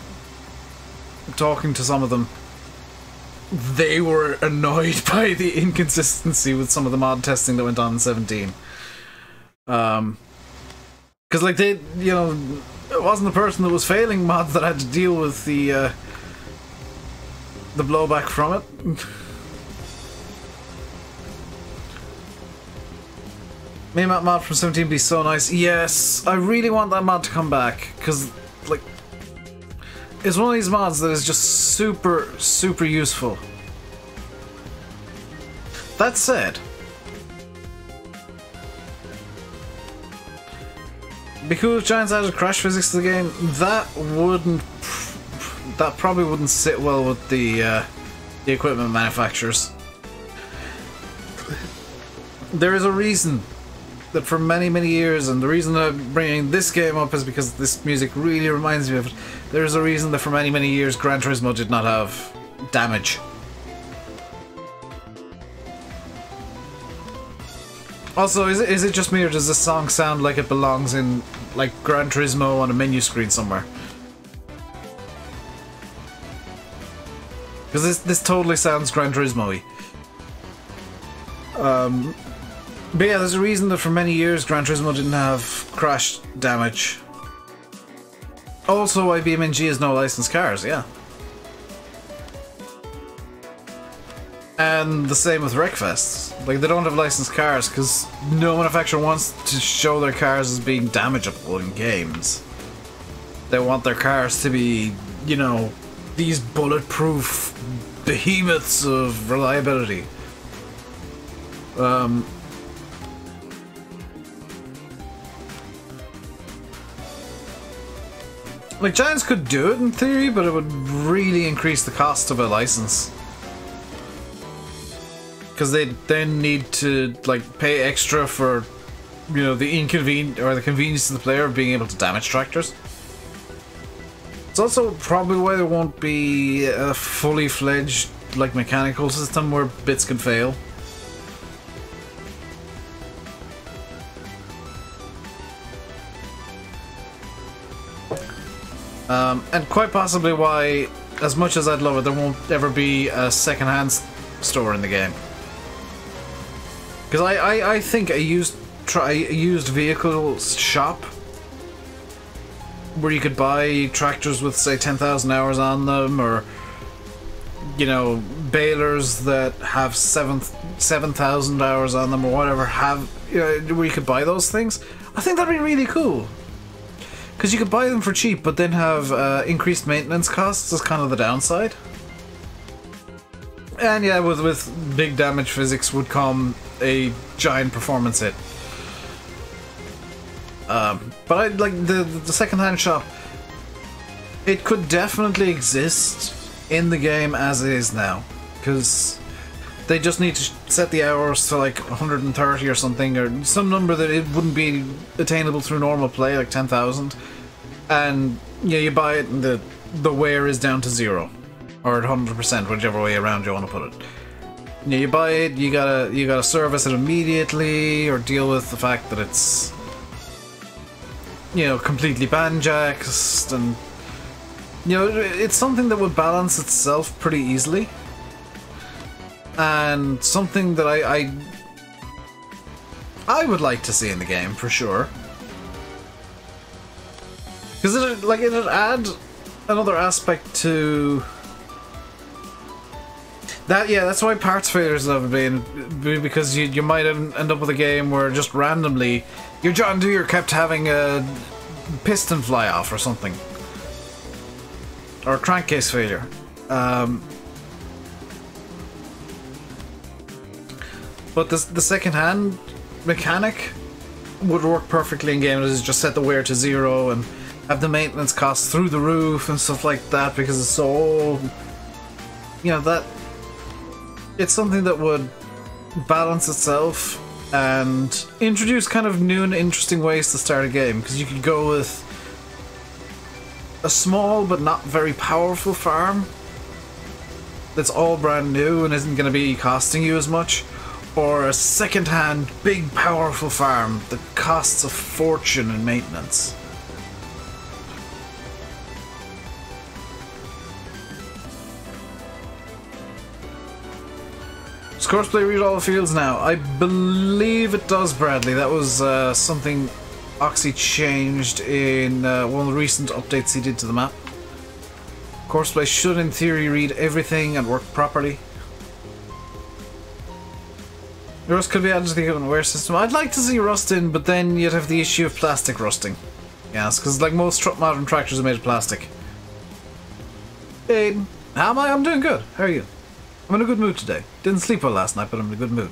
talking to some of them, they were annoyed by the inconsistency with some of the mod testing that went on in 17. Because, like, they, you know, it wasn't the person that was failing mods that had to deal with the blowback from it. Meme mod from 17 would be so nice. Yes, I really want that mod to come back, because, like, it's one of these mods that is just super, super useful. That said, because Giants added crash physics to the game, that probably wouldn't sit well with the equipment manufacturers. There is a reason that for many, many years, and the reason that I'm bringing this game up is because this music really reminds me of it. There is a reason that for many, many years Gran Turismo did not have damage. Also, is it just me, or does this song sound like it belongs in, like, Gran Turismo on a menu screen somewhere? Because this totally sounds Gran Turismo-y. But yeah, there's a reason that for many years Gran Turismo didn't have crash damage. Also, why BeamNG has no licensed cars, yeah. And the same with Wreckfest. Like, they don't have licensed cars because no manufacturer wants to show their cars as being damageable in games. They want their cars to be, you know, these bulletproof behemoths of reliability. Like, Giants could do it in theory, but it would really increase the cost of a license. Because they then need to, like, pay extra for, you know, the convenience to the player of being able to damage tractors. It's also probably why there won't be a fully fledged, like, mechanical system where bits can fail. And quite possibly why, as much as I'd love it, there won't ever be a second-hand store in the game. Because I think a used vehicle shop where you could buy tractors with, say, 10,000 hours on them, or, you know, balers that have 7,000 hours on them, or whatever, where you could buy those things. I think that'd be really cool. Because you could buy them for cheap, but then have increased maintenance costs as kind of the downside. And yeah, with big damage physics would come a giant performance hit. But I like the second-hand shop. It could definitely exist in the game as it is now, because they just need to set the hours to like 130 or something, or some number that it wouldn't be attainable through normal play, like 10,000. And yeah, you buy it, and the wear is down to 0, or at 100%, whichever way around you want to put it. Yeah, you buy it, you gotta service it immediately, or deal with the fact that it's, you know, completely banjaxed, and you know, it's something that would balance itself pretty easily, and something that I would like to see in the game for sure. Because it'd add another aspect to that. Yeah, that's why parts failures have been, because you might end up with a game where just randomly your John Deere kept having a piston fly off or something, or a crankcase failure. But the second-hand mechanic would work perfectly in game is just set the wear to 0 and have the maintenance costs through the roof and stuff like that, because it's so old. You know, that it's something that would balance itself and introduce kind of new and interesting ways to start a game, because you could go with a small but not very powerful farm that's all brand new and isn't going to be costing you as much, or a second-hand big powerful farm that costs a fortune in maintenance. Does Courseplay read all the fields now? I believe it does, Bradley. That was something Oxy changed in one of the recent updates he did to the map. Courseplay should, in theory, read everything and work properly. Rust could be added to the wear system. I'd like to see rust in, but then you'd have the issue of plastic rusting. Yes, because like most modern tractors are made of plastic. Aiden, how am I? I'm doing good. How are you? I'm in a good mood today. Didn't sleep well last night, but I'm in a good mood.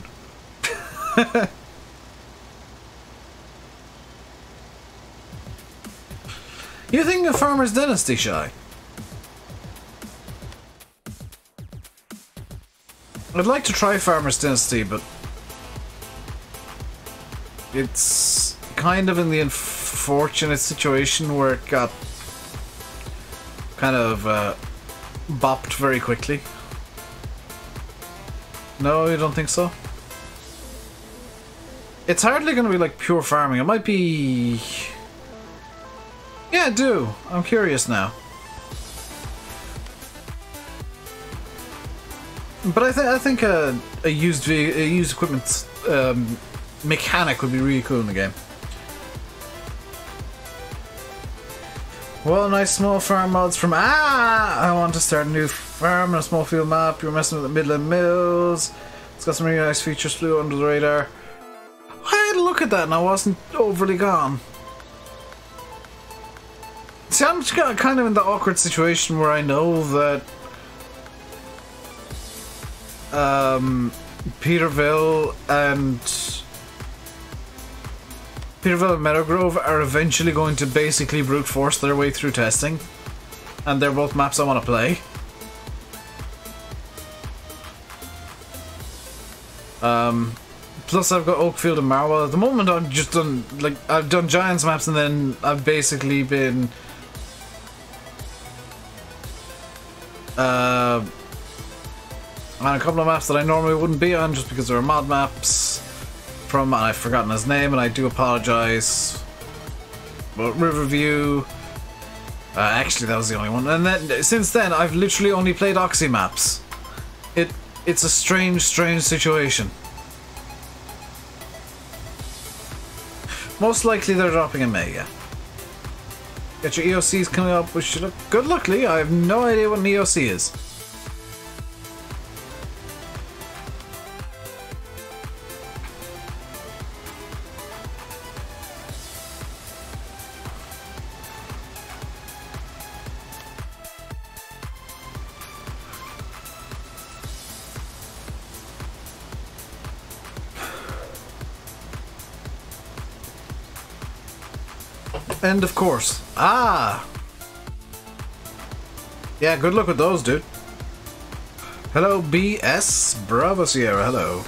You think of Farmer's Dynasty, Shy? I'd like to try Farmer's Dynasty, but it's kind of in the unfortunate situation where it got kind of bopped very quickly. No, you don't think so? It's hardly going to be like pure farming. It might be... Yeah, I do. I'm curious now. But I think a used equipment mechanic would be really cool in the game. Well, nice small farm mods from I want to start a new farm on a small field map. You're messing with the Midland Mills. It's got some really nice features, flew under the radar. I had a look at that and I wasn't overly gone. See, I'm just kind of in the awkward situation where I know that Peterville and Meadowgrove are eventually going to basically brute force their way through testing, and they're both maps I want to play. Plus I've got Oakfield and Marwell. At the moment I've just done, like, I've done Giants maps and then I've basically been on a couple of maps that I normally wouldn't be on just because there are mod maps from, and I've forgotten his name and I do apologise, but Riverview, actually that was the only one, and then since then I've literally only played Oxy maps. It's a strange situation. Most likely they're dropping in May, yeah. Get your EOCs coming up, which should look good. Luckily, I have no idea what an EOC is. End of course. Ah! Yeah, good luck with those, dude. Hello, BS. Bravo Sierra, hello.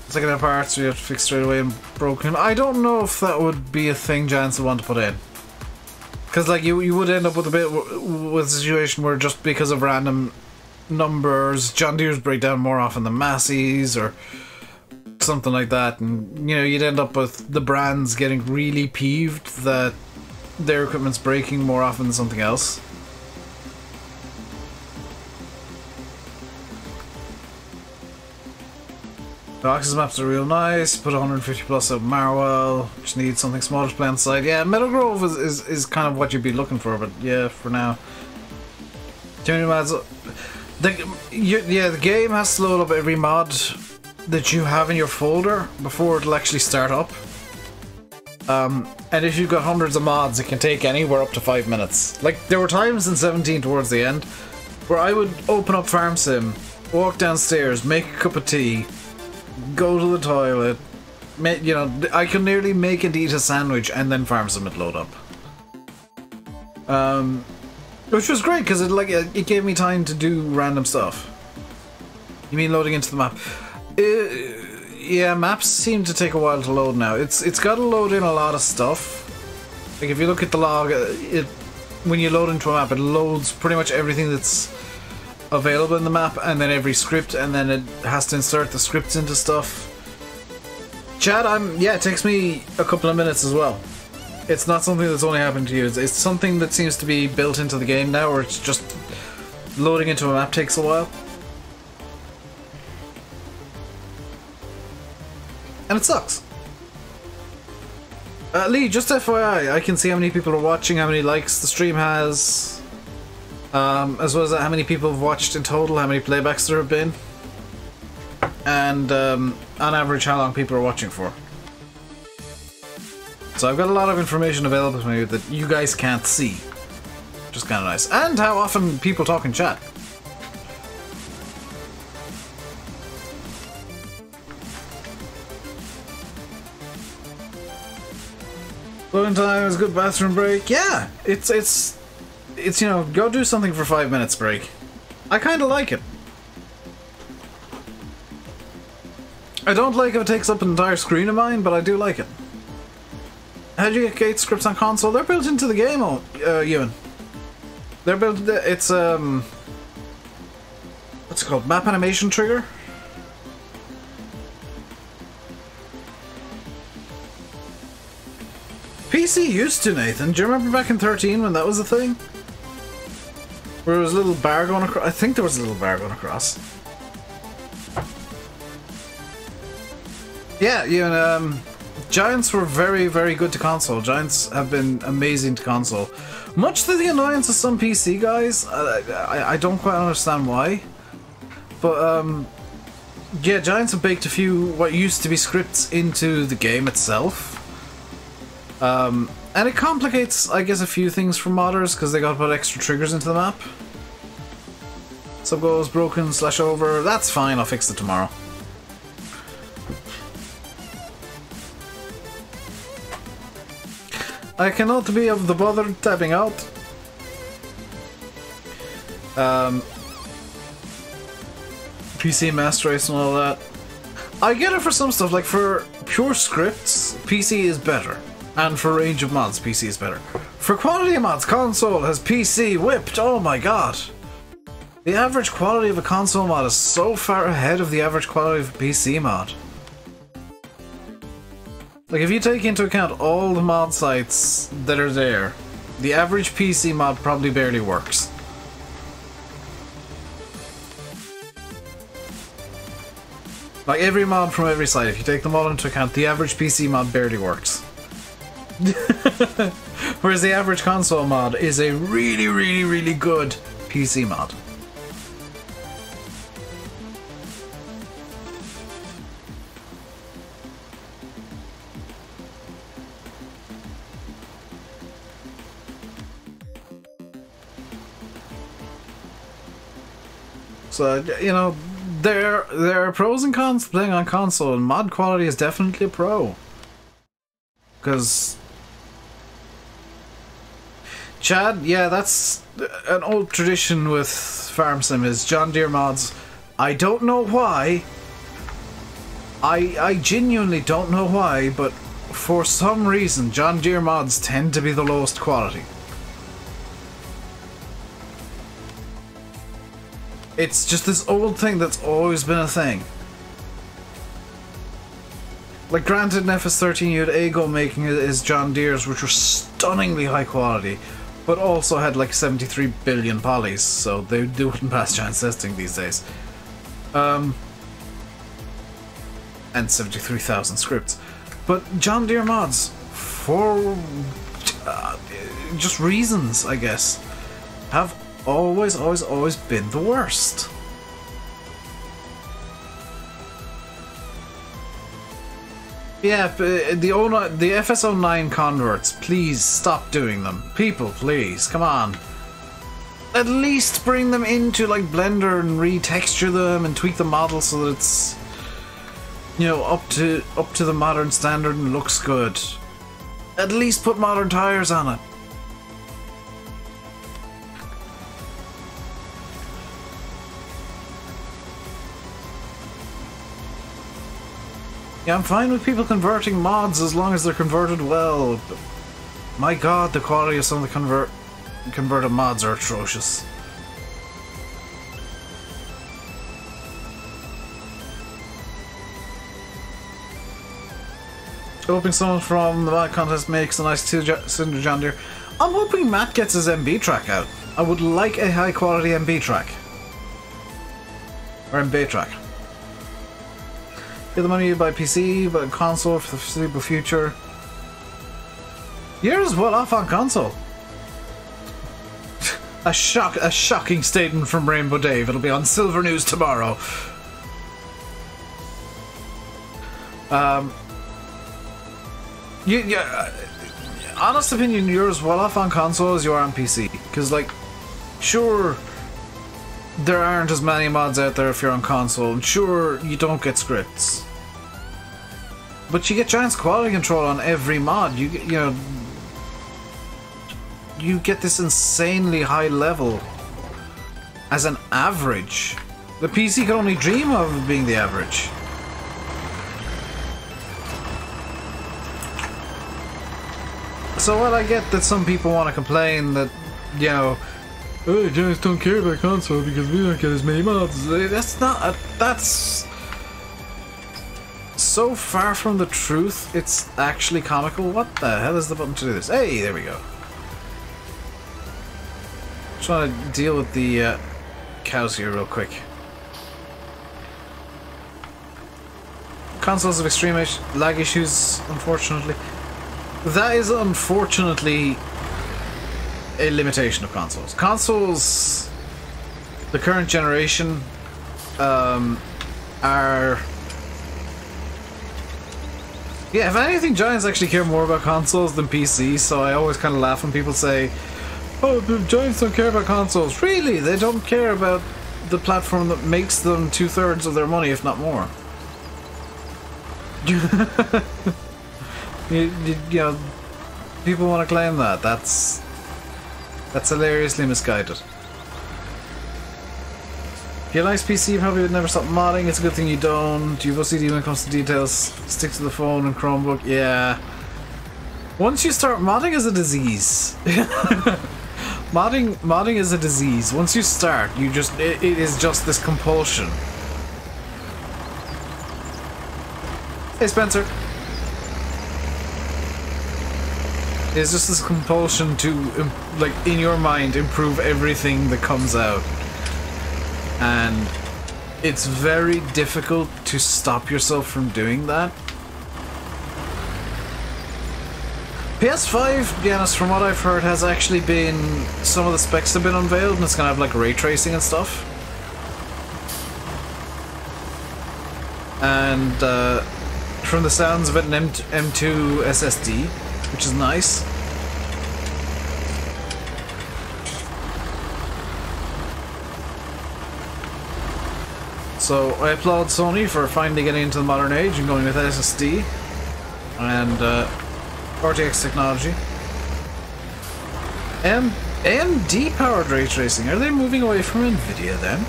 Second parts we have to fix straight away and broken. I don't know if that would be a thing Giants would want to put in. Because, like, you would end up with with a situation where just because of random numbers, John Deere's break down more often than Massey's or something like that, and you know, you'd end up with the brands getting really peeved that their equipment's breaking more often than something else. The Oxys maps are real nice. Put 150 plus of Marwell, just need something smaller to play on the side. Yeah, Meadowgrove is kind of what you'd be looking for, but yeah, for now. Too many mods. The game has to load up every mod that you have in your folder before it'll actually start up. And if you've got hundreds of mods, it can take anywhere up to 5 minutes. Like, there were times in 17 towards the end where I would open up Farm Sim, walk downstairs, make a cup of tea, go to the toilet, you know, I could nearly make and eat a sandwich and then Farm Sim would load up. Which was great because it gave me time to do random stuff. You mean loading into the map? Yeah, maps seem to take a while to load now. It's got to load in a lot of stuff. Like if you look at the log, when you load into a map, it loads pretty much everything that's available in the map, and then every script, and then it has to insert the scripts into stuff. Chat, yeah, it takes me a couple of minutes as well. It's not something that's only happened to you. It's something that seems to be built into the game now, where it's just loading into a map takes a while. And it sucks. Lee, just FYI, I can see how many people are watching, how many likes the stream has, as well as how many people have watched in total, how many playbacks there have been, and on average how long people are watching for. So I've got a lot of information available to me that you guys can't see, which is kind of nice. And how often people talk in chat. Loading time is a good bathroom break. Yeah, it's you know, go do something for 5 minutes break. I kind of like it. I don't like if it takes up an entire screen of mine, but I do like it. How do you get gate scripts on console? They're built into the game, Ewan. They're built. It's what's it called? Map animation trigger. PC used to, Nathan. Do you remember back in 13 when that was a thing? Where there was a little bar going across. I think there was a little bar going across. Yeah, you know, Giants were very, very good to console. Giants have been amazing to console. Much to the annoyance of some PC guys. I don't quite understand why. But, yeah, Giants have baked a few what used to be scripts into the game itself. And it complicates, I guess, a few things for modders because they got to put extra triggers into the map. Sub goes broken / over. That's fine, I'll fix it tomorrow. I cannot be of the bother tapping out. PC Master Race and all that. I get it for some stuff, like for pure scripts, PC is better. And for range of mods, PC is better. For quality of mods, console has PC whipped, oh my god. The average quality of a console mod is so far ahead of the average quality of a PC mod. Like, if you take into account all the mod sites that are there, the average PC mod probably barely works. Like, every mod from every site, if you take them all into account, the average PC mod barely works. Whereas the average console mod is a really, really, really good PC mod. So, you know, there are pros and cons to playing on console, and mod quality is definitely a pro. Because Chad, yeah, that's an old tradition with Farm Sim, is John Deere mods. I don't know why. I genuinely don't know why, but for some reason, John Deere mods tend to be the lowest quality. It's just this old thing that's always been a thing. Like, granted, in FS13 you had AGO making his John Deere's, which were stunningly high quality, but also had like 73 billion polys, so they wouldn't pass chance testing these days. And 73,000 scripts. But John Deere mods, for just reasons, I guess, have always been the worst. Yeah, the FS09 converts, please stop doing them. People, please, come on. at least bring them into like Blender and retexture them and tweak the model so that it's, you know, up to the modern standard and looks good. At least put modern tires on it. Yeah, I'm fine with people converting mods as long as they're converted well. But my god, the quality of some of the converted mods are atrocious. Hoping someone from the mod contest makes a nice Cinder John Deere. I'm hoping Matt gets his MB track out. I would like a high quality MB track. Or MB track. Get the money you buy PC, but console for the foreseeable future. You're as well off on console. A shocking statement from Rainbow Dave. It'll be on Silver News tomorrow. Honest opinion, you're as well off on console as you are on PC. Because, like, sure, there aren't as many mods out there if you're on console, and sure, you don't get scripts. But you get giant quality control on every mod. You get this insanely high level as an average. The PC can only dream of being the average. So while I get that some people want to complain that, you know, oh, giants don't care about console because we don't get as many mods. That's so far from the truth, it's actually comical. What the hell is the button to do this? Hey, there we go. Trying to deal with the cows here real quick. Consoles have extreme lag issues, unfortunately. That is unfortunately a limitation of consoles. Consoles, the current generation, are... Yeah, if anything, Giants actually care more about consoles than PC, so I always kind of laugh when people say, oh, the Giants don't care about consoles. Really? They don't care about the platform that makes them 2/3 of their money, if not more. you know, people want to claim that. That's hilariously misguided. If you like PC, you probably would never stop modding. It's a good thing you don't. You have OCD when it comes to details. Stick to the phone and Chromebook. Yeah. Once you start, modding is a disease. Modding is a disease. Once you start, it is just this compulsion. Hey, Spencer. It's just this compulsion to, like, in your mind, improve everything that comes out. And it's very difficult to stop yourself from doing that. PS5, to be honest, from what I've heard, has actually been... Some of the specs have been unveiled, and it's gonna have, like, ray tracing and stuff. And, from the sounds of it, an M2 SSD, which is nice. So I applaud Sony for finally getting into the modern age and going with SSD and RTX technology. AMD powered ray tracing. Are they moving away from Nvidia then?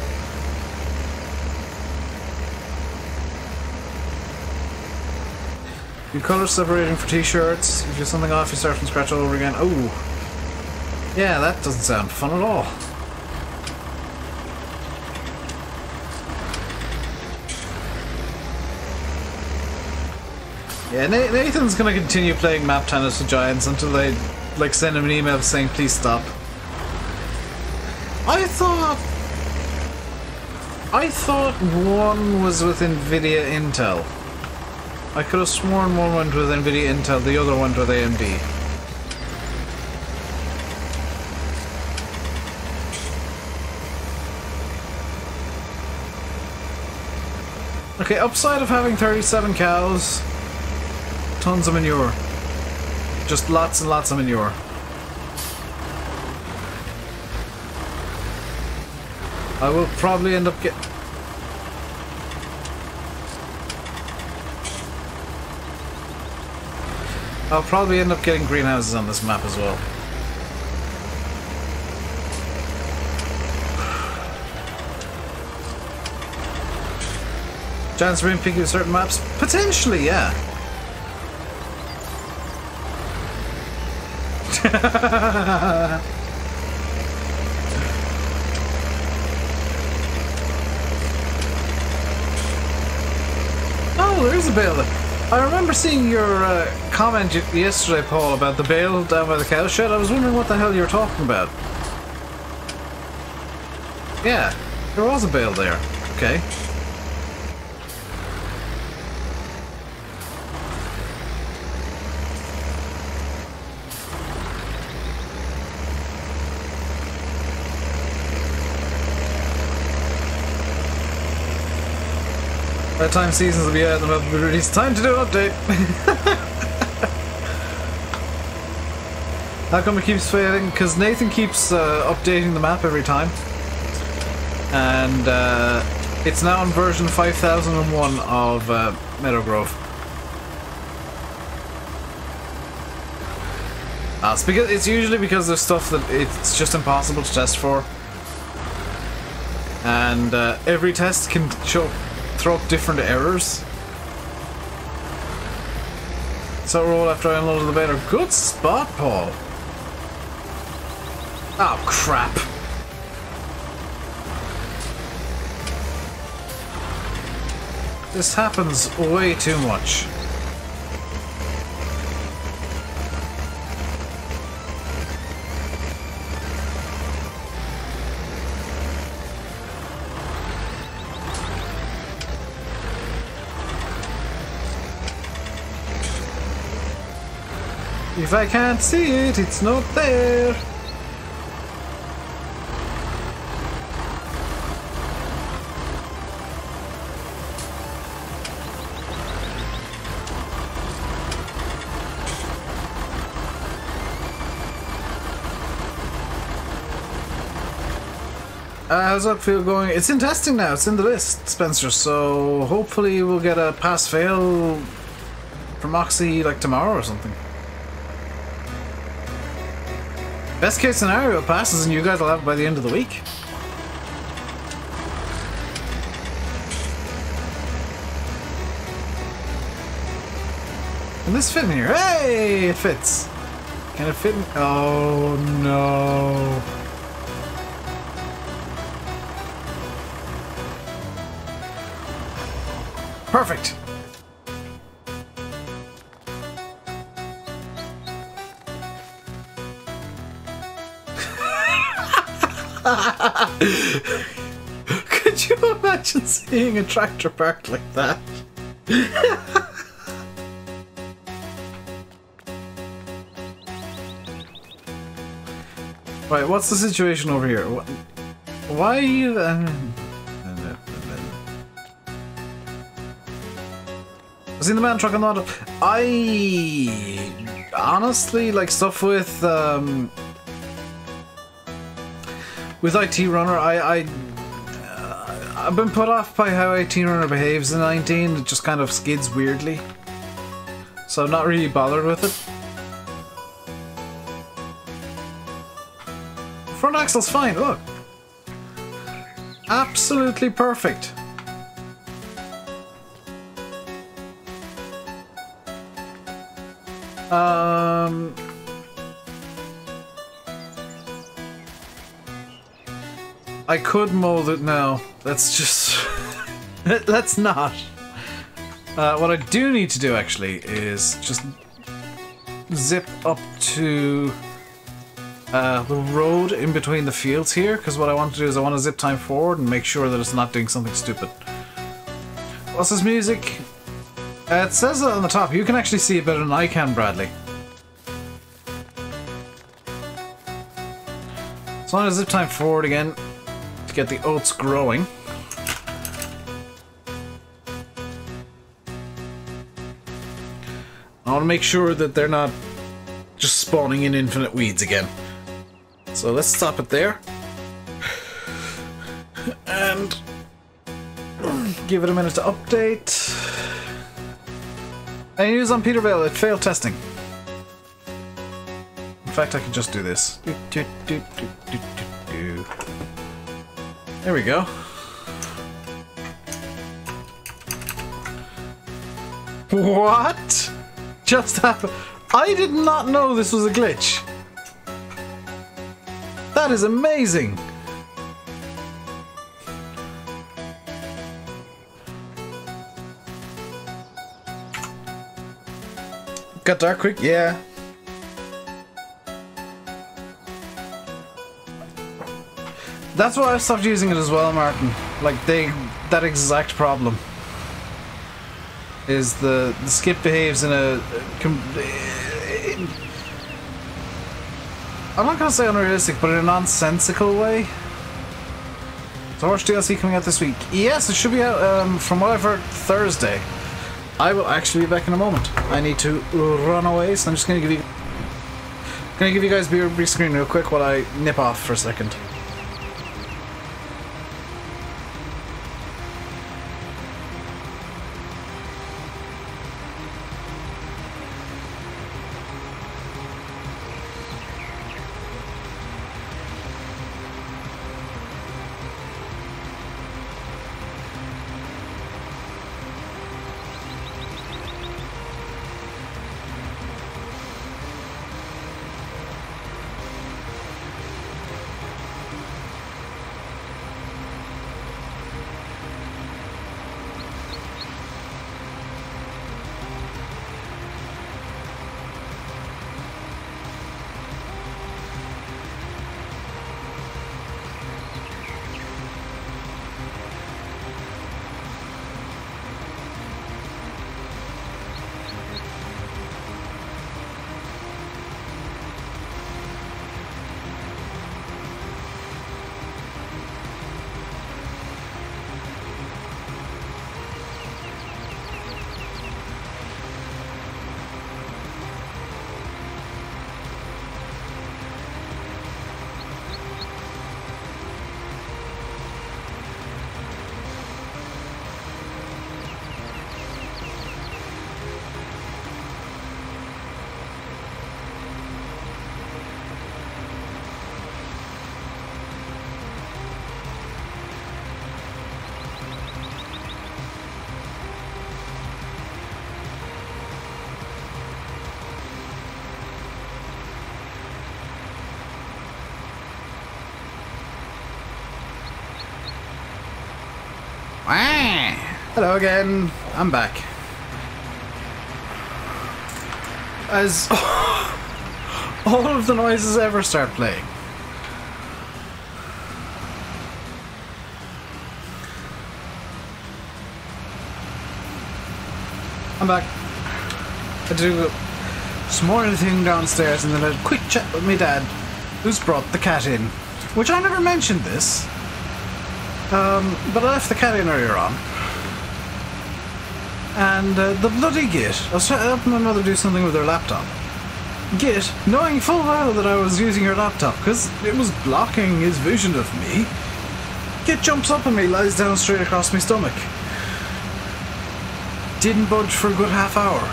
Your color separating for t-shirts. If you have something off, you start from scratch all over again. Oh, yeah, that doesn't sound fun at all. Yeah, Nathan's gonna continue playing map tennis with Giants until they, like, send him an email saying please stop. I thought one was with Nvidia Intel. I could have sworn one went with Nvidia Intel, the other went with AMD. Okay, upside of having 37 cows, tons of manure. Just lots and lots of manure. I will probably end up I'll probably end up getting greenhouses on this map as well. Chance for being picky with certain maps? Potentially, yeah. Oh, there's a bale. I remember seeing your comment yesterday, Paul, about the bale down by the cow shed. I was wondering what the hell you were talking about. Yeah, there was a bale there. Okay. By the time seasons will be out and will be released, time to do an update! How come it keeps failing? Because Nathan keeps updating the map every time. And it's now on version 5001 of Meadow Grove. It's usually because there's stuff that it's just impossible to test for. And every test can throw up different errors. So roll after I unloaded the baler. Good spot, Paul. Oh crap. This happens way too much. If I can't see it, it's not there. How's Oakfield going? It's in testing now, it's in the list, Spencer, so hopefully we'll get a pass-fail from Moxie like tomorrow or something. Best case scenario, it passes and you guys will have it by the end of the week. Can this fit in here? Hey, it fits. Can it fit in? Oh no. Perfect. Could you imagine seeing a tractor parked like that? Right, what's the situation over here? Why are you... I've seen the man truck on the auto. I honestly like stuff with IT Runner. I've been put off by how IT Runner behaves in 19. It just kind of skids weirdly, so I'm not really bothered with it. Front axle's fine. Look, absolutely perfect. I could mold it now. Let's just... let's not. What I do need to do, actually, is just zip up to the road in between the fields here, because what I want to do is I want to zip time forward and make sure that it's not doing something stupid. What's this music? It says it on the top. You can actually see it better than I can, Bradley. So I'm going to zip time forward again to get the oats growing. I want to make sure that they're not just spawning in infinite weeds again. So let's stop it there. And give it a minute to update. Any news on Peterville? It failed testing. In fact, I can just do this. There we go. What? Just happened. I did not know this was a glitch. That is amazing. Got dark quick? Yeah. That's why I stopped using it as well, Martin. Like, that exact problem. Is the skip behaves in a... I'm not going to say unrealistic, but in a nonsensical way. So Horse DLC coming out this week. Yes, it should be out, from what I've heard, Thursday. I will actually be back in a moment. I need to run away, so I'm just going to give you guys a brief screen real quick while I nip off for a second. Hello again, I'm back. As all of the noises ever start playing. I'm back. I do some more thing downstairs and then a quick chat with my dad, who's brought the cat in. Which I never mentioned this. But I left the cat in earlier on. And the bloody Git. I was helping my mother do something with her laptop. Git, knowing full well that I was using her laptop, because it was blocking his vision of me, Git jumps up on me, lies down straight across my stomach. Didn't budge for a good half hour.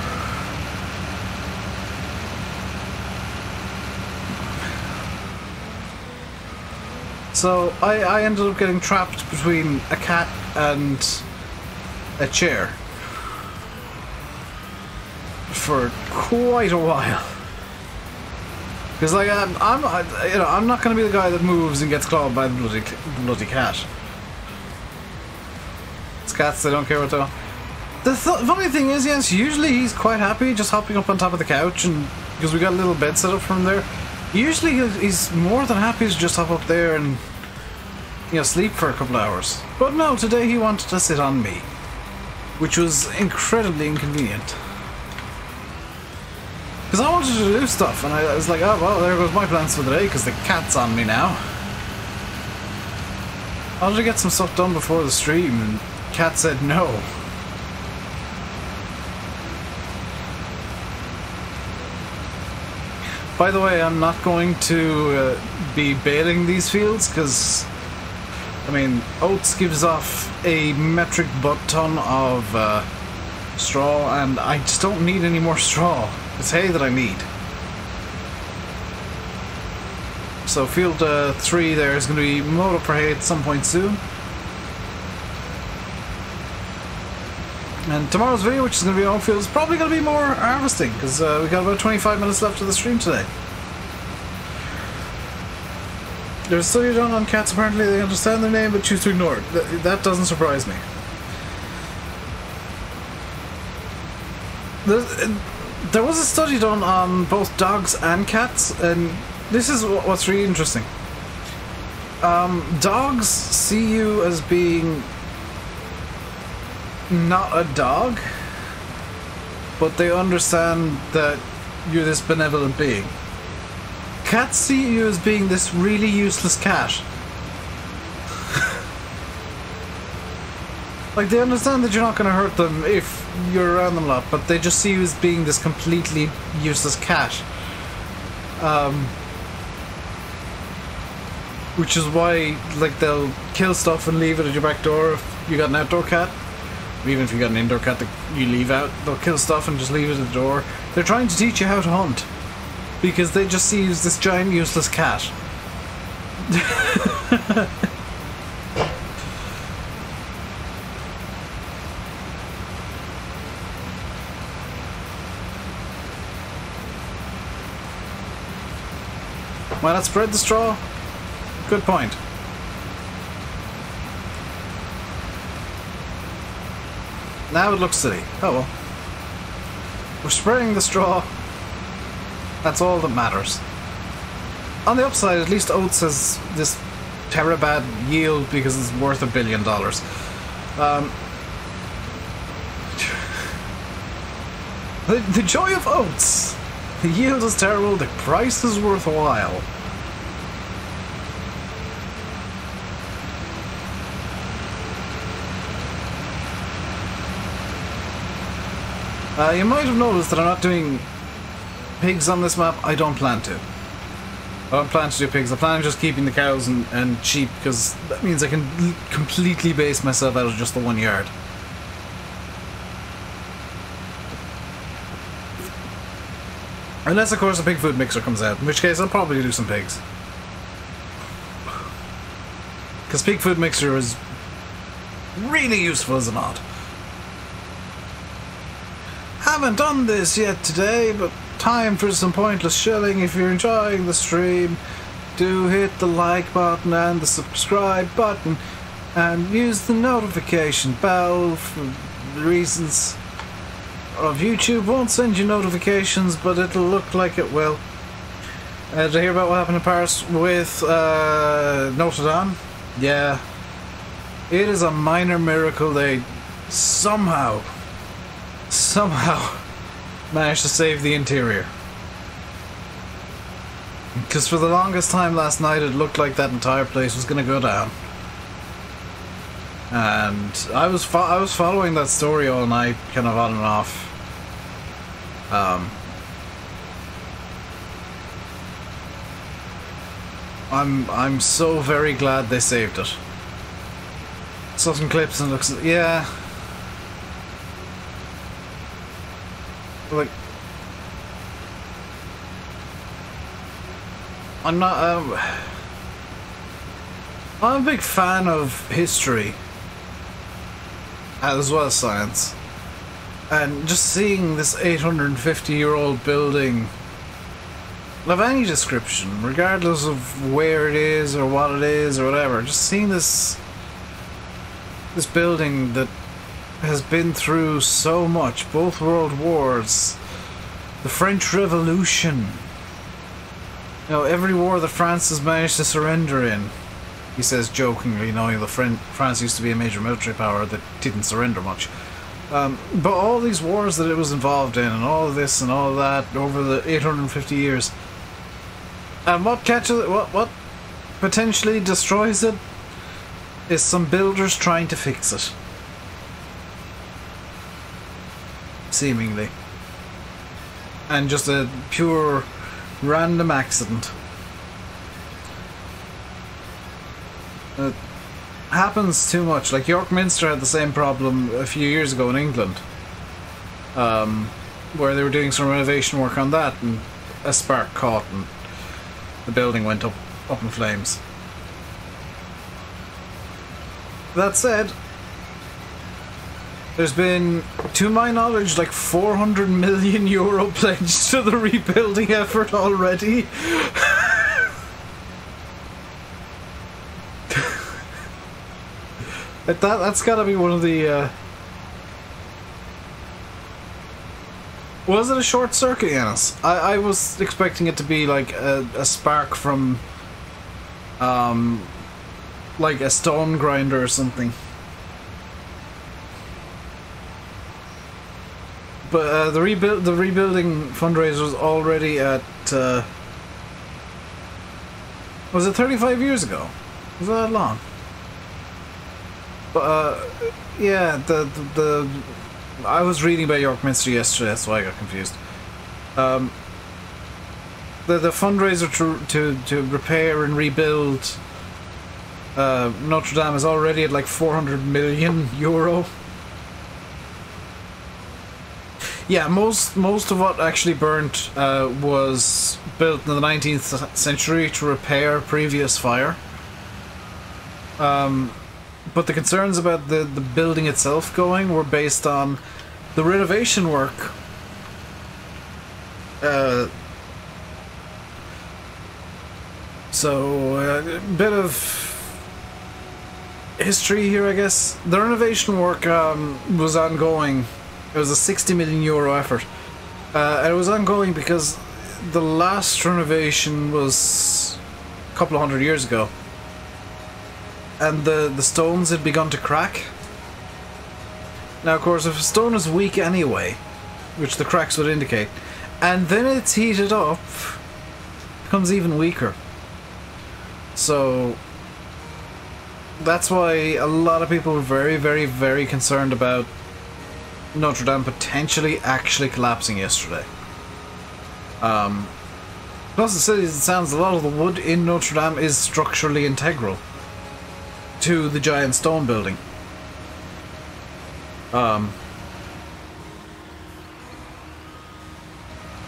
So I ended up getting trapped between a cat and a chair for quite a while. Because like I'm not going to be the guy that moves and gets clawed by the bloody cat. It's cats, they don't care what they want. The funny thing is, yes, usually he's quite happy just hopping up on top of the couch, and because we got a little bed set up from there. Usually he's more than happy to just hop up there and, you know, sleep for a couple of hours. But no, today he wanted to sit on me, which was incredibly inconvenient. Because I wanted to do stuff, and I was like, oh well, there goes my plans for the day, because the cat's on me now. I wanted to get some stuff done before the stream, and Cat said no. By the way, I'm not going to be bailing these fields, because I mean, oats gives off a metric butt ton of straw, and I just don't need any more straw. It's hay that I need. So field 3 there is going to be mowed up for hay at some point soon. And tomorrow's video, which is going to be on Oakfield, is probably going to be more harvesting, because we got about 25 minutes left of the stream today. There's a study done on cats. Apparently they understand their name but choose to ignore it. That doesn't surprise me. There was a study done on both dogs and cats, and this is what's really interesting. Dogs see you as being not a dog, but they understand that you're this benevolent being. Cats see you as being this really useless cat. Like, they understand that you're not going to hurt them if you're around them a lot, but they just see you as being this completely useless cat. Which is why, like, they'll kill stuff and leave it at your back door if you got an outdoor cat. Even if you got an indoor cat that you leave out, they'll kill stuff and just leave it at the door. They're trying to teach you how to hunt, because they just see you as this giant useless cat. Why not spread the straw? Good point. Now it looks silly. Oh well. We're spreading the straw. That's all that matters. On the upside, at least oats has this terabad yield because it's worth $1 billion. The joy of oats. The yield is terrible, the price is worthwhile. You might have noticed that I'm not doing pigs on this map. I don't plan to. I don't plan to do pigs. I plan on just keeping the cows and sheep, because that means I can completely base myself out of just the 1 yard. Unless, of course, a pig food mixer comes out, in which case I'll probably do some pigs. Because pig food mixer is really useful as an odd. Haven't done this yet today, but time for some pointless shelling. If you're enjoying the stream, do hit the like button and the subscribe button, and use the notification bell for reasons of YouTube. Won't send you notifications, but it'll look like it will. Did you hear about what happened in Paris with Notre-Dame? Yeah. It is a minor miracle they somehow managed to save the interior. Because for the longest time last night it looked like that entire place was going to go down. And I was following that story all night, kind of on and off. I'm so very glad they saved it. Saw some clips and it looks, yeah. Like, I'm a big fan of history as well as science, and just seeing this 850-year-old building of any description, regardless of where it is or what it is or whatever, just seeing this building that has been through so much, both world wars, the French Revolution, you know, every war that France has managed to surrender in, he says jokingly, knowing that France used to be a major military power that didn't surrender much. But all these wars that it was involved in, and all of this and all of that over the 850 years, and what catches it, what potentially destroys it, is some builders trying to fix it. Seemingly. And just a pure random accident. happens too much. Like York Minster had the same problem a few years ago in England, where they were doing some renovation work on that, and a spark caught, and the building went up in flames. That said, there's been, to my knowledge, like €400 million pledged to the rebuilding effort already. That's gotta be one of the, Was it a short circuit, Yanis? I was expecting it to be like a spark from, like a stone grinder or something. But the rebuilding fundraiser was already at, was it 35 years ago? Was it that long? But yeah, I was reading about York Minster yesterday, that's why I got confused. The fundraiser to repair and rebuild Notre-Dame is already at like €400 million. Yeah, most of what actually burnt was built in the 19th century to repair previous fire. But the concerns about the building itself going were based on the renovation work. So a bit of history here, I guess. The renovation work was ongoing. It was a €60 million effort. And it was ongoing because the last renovation was a couple of hundred years ago. And the stones had begun to crack. Now, of course, if a stone is weak anyway, which the cracks would indicate, and then it's heated up, it becomes even weaker. So that's why a lot of people were very, very, very concerned about Notre-Dame potentially actually collapsing yesterday. Plus, as it sounds, a lot of the wood in Notre-Dame is structurally integral to the giant stone building.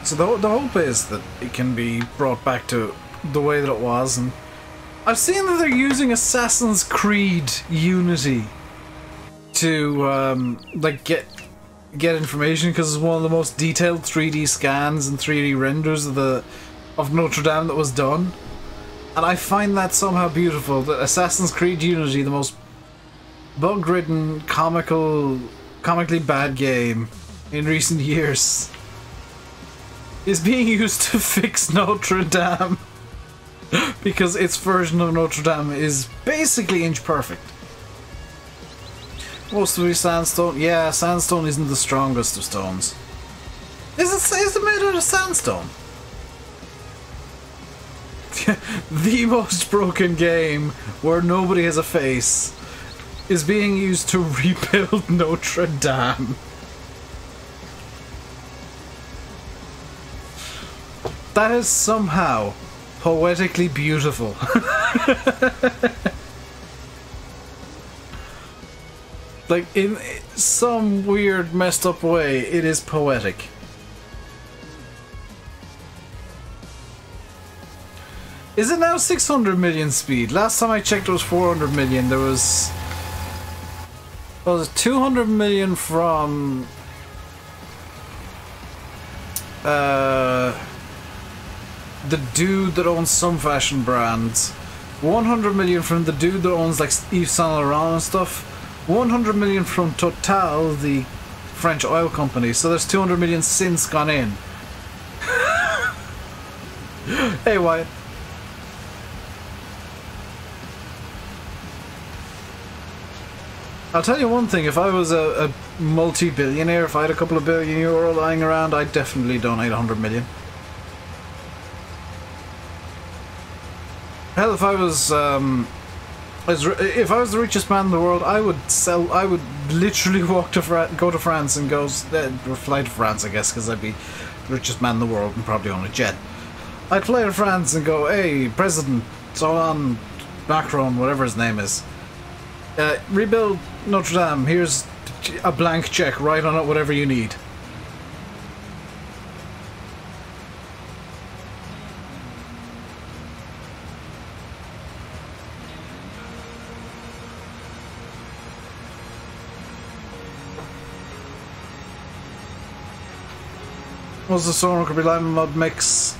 So the hope is that it can be brought back to the way that it was, and I've seen that they're using Assassin's Creed Unity to like get information, because it's one of the most detailed 3D scans and 3D renders of Notre-Dame that was done. And I find that somehow beautiful, that Assassin's Creed Unity, the most bug-ridden, comically bad game in recent years, is being used to fix Notre-Dame. Because its version of Notre-Dame is basically inch perfect. Most of it is sandstone. Yeah, sandstone isn't the strongest of stones. Is it made out of sandstone? The most broken game where nobody has a face is being used to rebuild Notre-Dame. That is somehow poetically beautiful. Like, in some weird, messed up way, it is poetic. Is it now 600 million speed? Last time I checked it was 400 million. There was... Well, there's 200 million from... the dude that owns some fashion brands. 100 million from the dude that owns like Yves Saint Laurent and stuff. 100 million from Total, the French oil company. So there's 200 million since gone in. Hey, Wyatt. I'll tell you one thing, if I was a multi-billionaire, if I had a couple of billion euro lying around, I'd definitely donate 100 million. Hell, if I was the richest man in the world, I would literally go to France and fly to France, I guess, because I'd be the richest man in the world and probably own a jet. I'd fly to France and go, hey, President Macron, whatever his name is, Rebuild Notre-Dame. Here's a blank check. Write on it whatever you need. Was the storm could be lime and mud mix?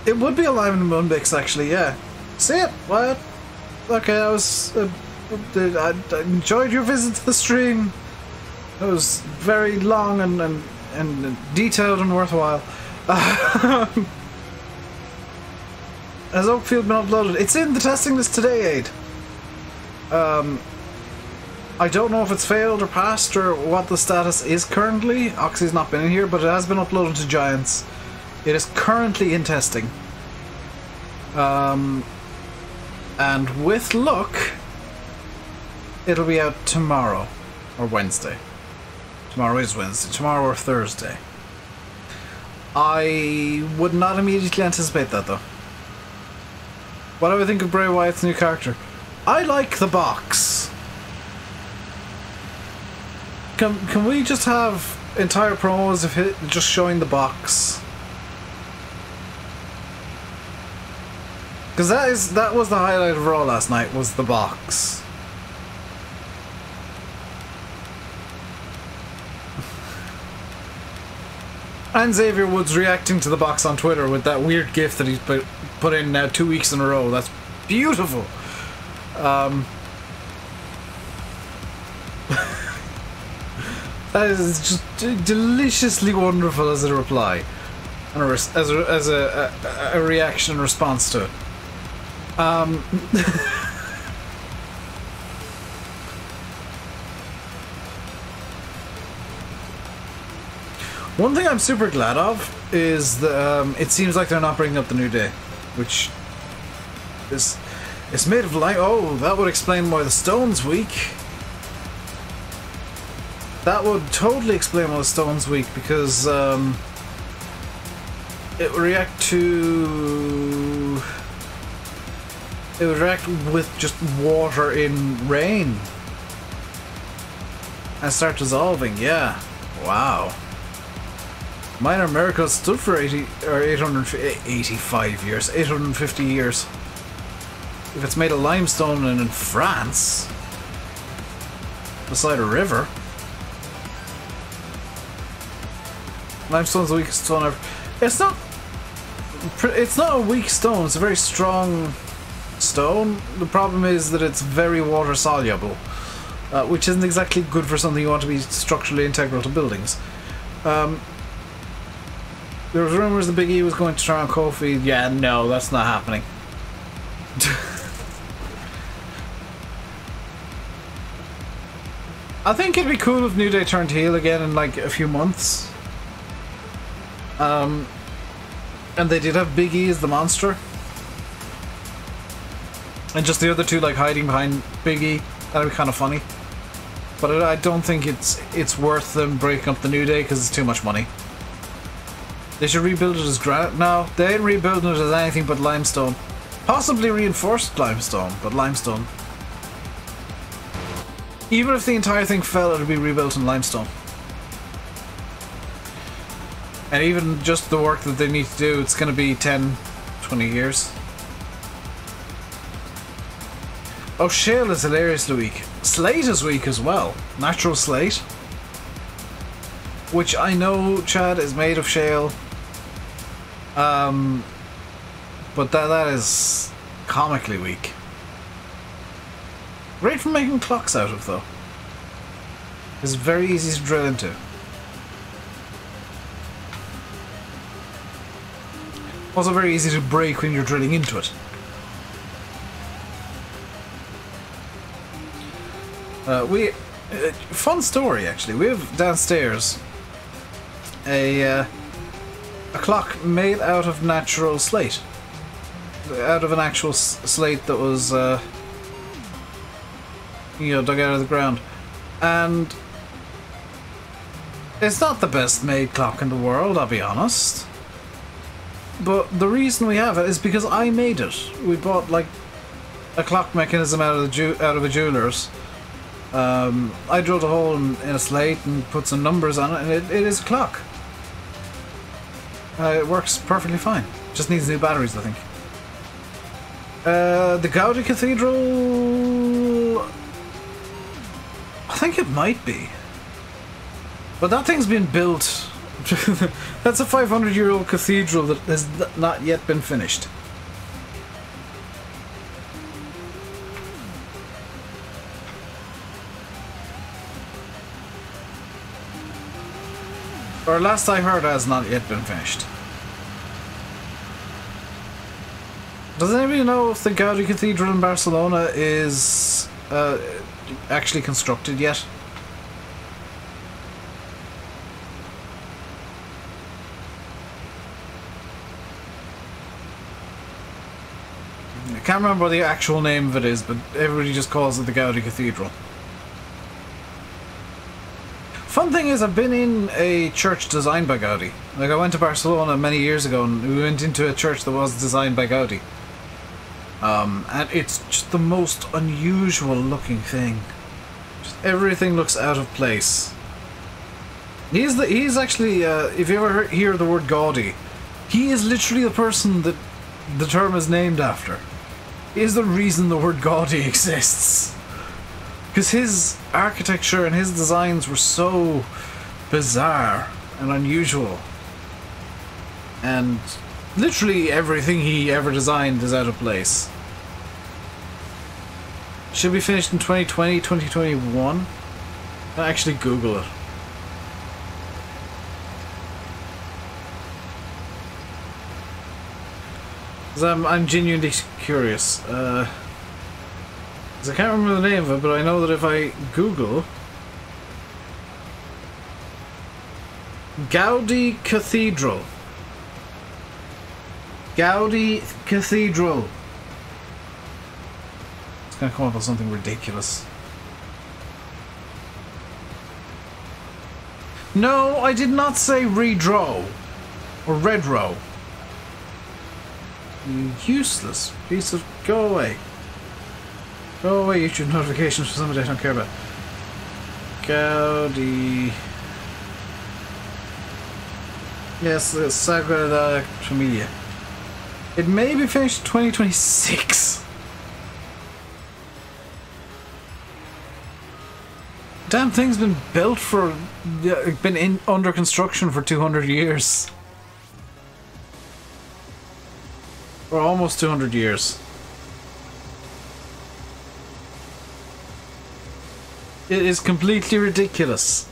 It would be a lime and mud mix, actually. Yeah. See it? What? Okay, I was. I enjoyed your visit to the stream. It was very long and detailed and worthwhile. Has Oakfield been uploaded? It's in the testing list today, Aid. I don't know if it's failed or passed or what the status is currently. Oxy's not been in here, but it has been uploaded to Giants. It is currently in testing. And with luck, it'll be out tomorrow or Wednesday. Tomorrow is Wednesday. Tomorrow or Thursday. I would not immediately anticipate that, though. What do I think of Bray Wyatt's new character? I like the box. Can we just have entire promos of it just showing the box? Because that was the highlight of Raw last night, was the box. And Xavier Woods reacting to the box on Twitter with that weird gif that he's put in now 2 weeks in a row. That's beautiful. That is just deliciously wonderful as a reply and as a reaction and response to it. One thing I'm super glad of is that it seems like they're not bringing up the New Day, which is made of light. Oh, that would explain why the Stone's weak. That would totally explain why the Stone's weak, because it would react to. It would react with just water in rain and start dissolving. Yeah, wow. Minor Miracles stood for 885 years, 850 years. If it's made of limestone and in France, beside a river. Limestone's the weakest stone ever. It's not a weak stone, it's a very strong stone. The problem is that it's very water soluble, which isn't exactly good for something you want to be structurally integral to buildings. There was rumours the Big E was going to try on Kofi. Yeah, no, that's not happening. I think it'd be cool if New Day turned heel again in like a few months. And they did have Big E as the monster. And just the other two like hiding behind Big E. That'd be kind of funny. But I don't think it's worth them breaking up the New Day because it's too much money. They should rebuild it as granite. No, they ain't rebuilding it as anything but limestone. Possibly reinforced limestone, but limestone. Even if the entire thing fell, it would be rebuilt in limestone. And even just the work that they need to do, it's going to be 10, 20 years. Oh, shale is hilariously weak. Slate is weak as well. Natural slate. Which I know, Chad, is made of shale. But that is comically weak. Great for making clocks out of, though. It's very easy to drill into. Also very easy to break when you're drilling into it. Fun story actually. We have downstairs a clock made out of natural slate, out of an actual slate that was dug out of the ground, and it's not the best made clock in the world, I'll be honest. But the reason we have it is because I made it. We bought like a clock mechanism out of a jeweler's I drilled a hole in a slate and put some numbers on it, and it is a clock. It works perfectly fine. Just needs new batteries, I think. The Gaudi Cathedral... I think it might be. But that thing's been built... That's a 500-year-old cathedral that has not yet been finished. Or last I heard, it has not yet been finished. Does anybody know if the Gaudi Cathedral in Barcelona is actually constructed yet? I can't remember what the actual name of it is, but everybody just calls it the Gaudi Cathedral. Fun thing is, I've been in a church designed by Gaudi. Like, I went to Barcelona many years ago and we went into a church that was designed by Gaudi. And it's just the most unusual looking thing. Just everything looks out of place. He's actually, if you ever hear the word Gaudi, he is literally the person that the term is named after. He is the reason the word Gaudi exists. Because his architecture and his designs were so bizarre and unusual. And literally everything he ever designed is out of place. Should be finished in 2020, 2021. I'll actually Google it. Because I'm genuinely curious. I can't remember the name of it, but I know that if I Google Gaudi Cathedral, Gaudi Cathedral, it's gonna come up with something ridiculous. No, I did not say redraw or redrow. You useless piece of... Go away. Go away, YouTube notifications for somebody I don't care about. Gaudi. Yes, the Sagrada Familia. It may be finished in 2026. Damn thing's been built for... been under construction for 200 years. Or almost 200 years. It is completely ridiculous.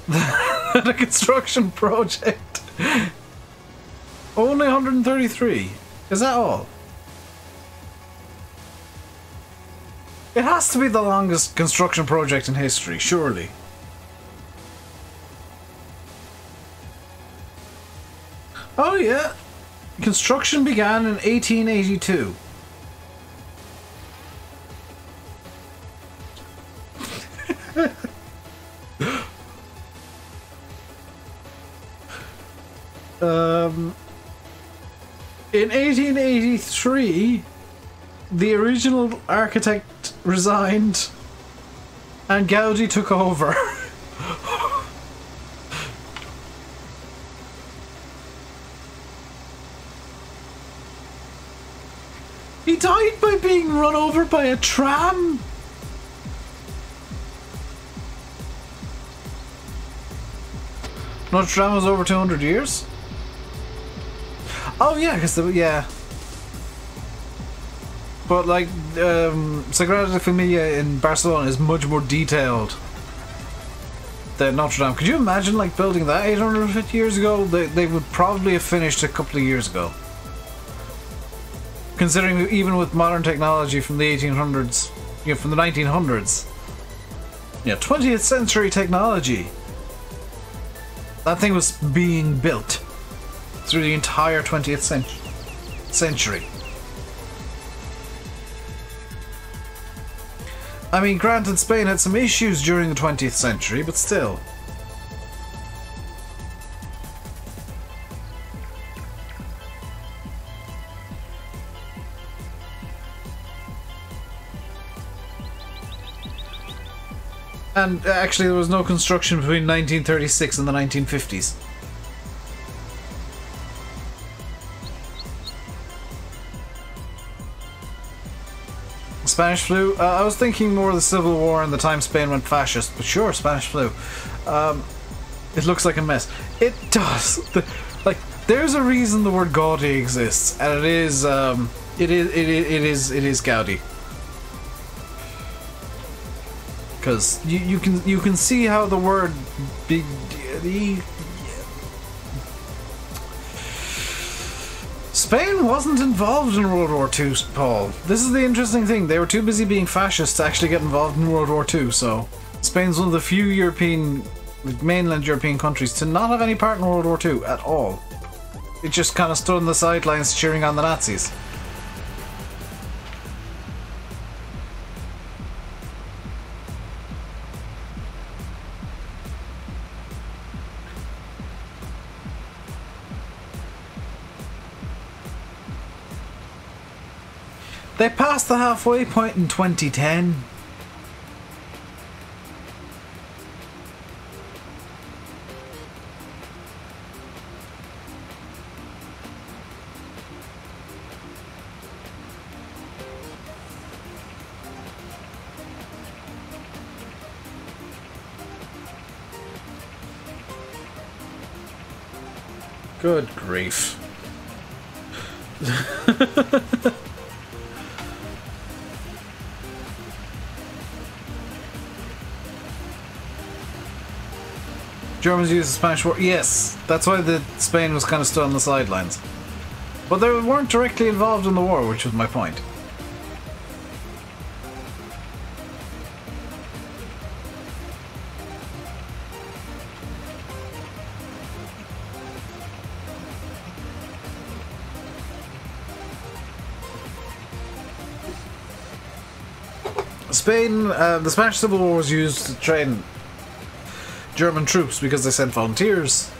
The construction project. Only 133. Is that all? It has to be the longest construction project in history, surely. Oh yeah. Construction began in 1882. In 1883, the original architect resigned and Gaudi took over. He died by being run over by a tram. Notre-Dame was over 200 years? Oh yeah, because yeah. But like, Sagrada Familia in Barcelona is much more detailed than Notre-Dame. Could you imagine like building that 850 years ago? They would probably have finished a couple of years ago. Considering even with modern technology from the 1800s, you know, from the 1900s. Yeah, 20th century technology. That thing was being built through the entire 20th century. I mean, granted, Spain had some issues during the 20th century, but still. And actually there was no construction between 1936 and the 1950s. Spanish flu? I was thinking more of the Civil War and the time Spain went fascist, but sure, Spanish flu. It looks like a mess. It does. Like, there's a reason the word gaudy exists, and it is gaudy. Because you can see how the word Spain wasn't involved in World War II, Paul. This is the interesting thing. They were too busy being fascists to actually get involved in World War II, so Spain's one of the few mainland European countries to not have any part in World War II at all. It just kind of stood on the sidelines cheering on the Nazis. They passed the halfway point in 2010. Good grief. Germans used the Spanish war. Yes, that's why Spain was kind of stood on the sidelines. But they weren't directly involved in the war, which was my point. Spain, the Spanish Civil War was used to train German troops because they sent volunteers,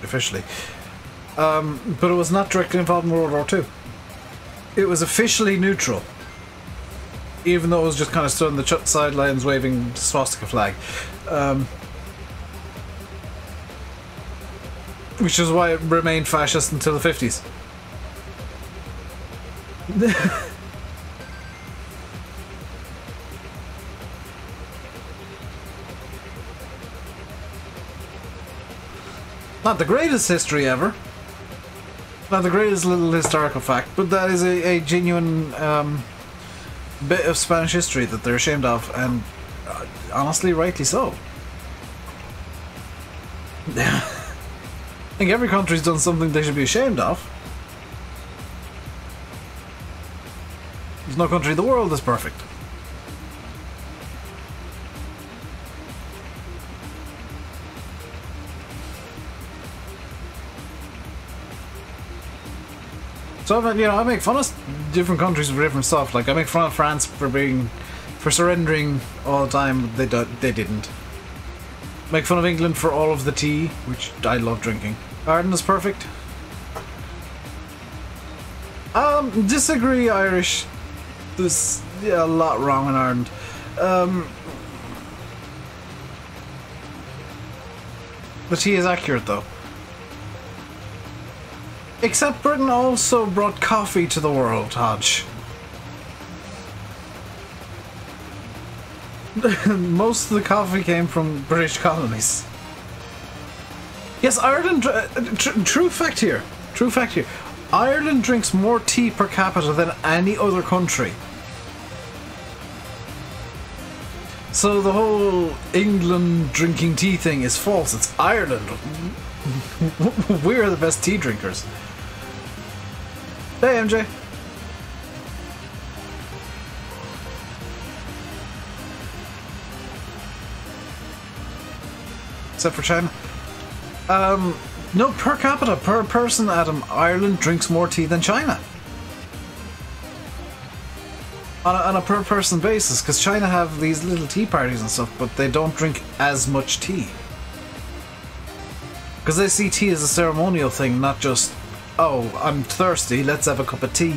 officially. But it was not directly involved in World War II. It was officially neutral, even though it was just kind of stood on the sidelines waving swastika flag. Which is why it remained fascist until the 50s. Not the greatest history ever. Not the greatest little historical fact, but that is a genuine bit of Spanish history that they're ashamed of, and honestly, rightly so. I think every country's done something they should be ashamed of. There's no country in the world that's perfect. So, you know, I make fun of different countries for different stuff. Like, I make fun of France for surrendering all the time. They didn't. Make fun of England for all of the tea, which I love drinking. Ireland is perfect. Disagree, Irish. There's a lot wrong in Ireland. The tea is accurate, though. Except Britain also brought coffee to the world, Hodge. Most of the coffee came from British colonies. Yes, Ireland... true fact here. True fact here. Ireland drinks more tea per capita than any other country. So the whole England drinking tea thing is false. It's Ireland. We're the best tea drinkers. Hey, MJ. Except for China. No, per capita, per person, Adam, Ireland drinks more tea than China. On a per person basis, because China have these little tea parties and stuff, but they don't drink as much tea. Because they see tea as a ceremonial thing, not just, oh, I'm thirsty, let's have a cup of tea.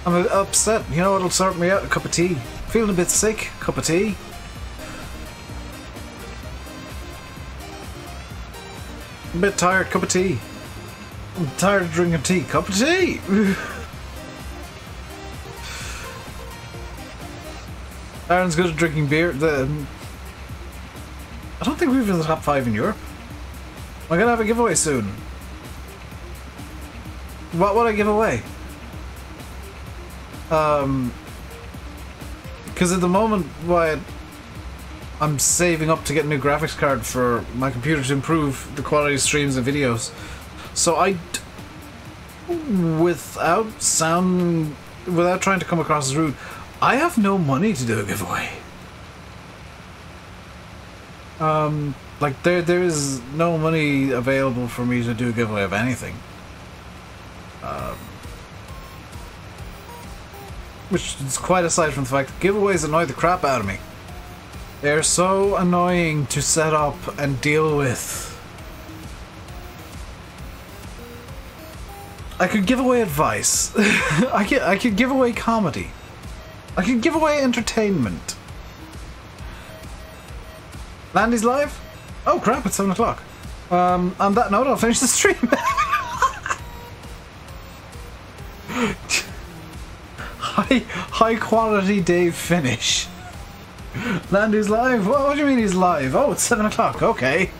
I'm upset, you know what'll sort me out? A cup of tea. Feeling a bit sick, cup of tea. I'm a bit tired. Cup of tea. I'm tired of drinking tea. Cup of tea! Aaron's good at drinking beer. I don't think we've in the top 5 in Europe. I'm gonna have a giveaway soon. What would I give away? Because at the moment, I'm saving up to get a new graphics card for my computer to improve the quality of streams and videos. So without trying to come across as rude, I have no money to do a giveaway. Like there is no money available for me to do a giveaway of anything. Which is quite aside from the fact that giveaways annoy the crap out of me. They're so annoying to set up and deal with. I could give away advice. I could give away comedy. I could give away entertainment. Landy's live? Oh crap, it's 7 o'clock. On that note, I'll finish the stream. High quality Dave finish. Landy's live? What do you mean he's live? Oh, it's 7 o'clock, okay.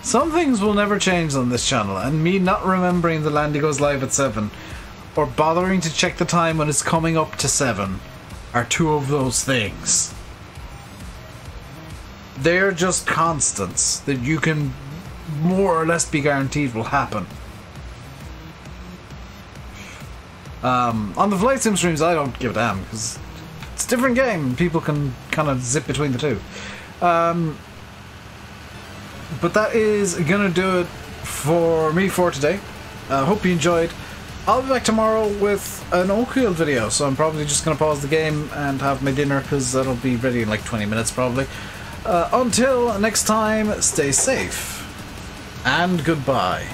Some things will never change on this channel, and me not remembering that Landy goes live at 7, or bothering to check the time when it's coming up to 7, are two of those things. They're just constants that you can more or less be guaranteed will happen. On the Flight Sim streams, I don't give a damn, because it's a different game. People can kind of zip between the two. But that is gonna do it for me for today. Hope you enjoyed. I'll be back tomorrow with an Oakfield video, so I'm probably just gonna pause the game and have my dinner, because that'll be ready in like 20 minutes probably. Until next time, stay safe and goodbye.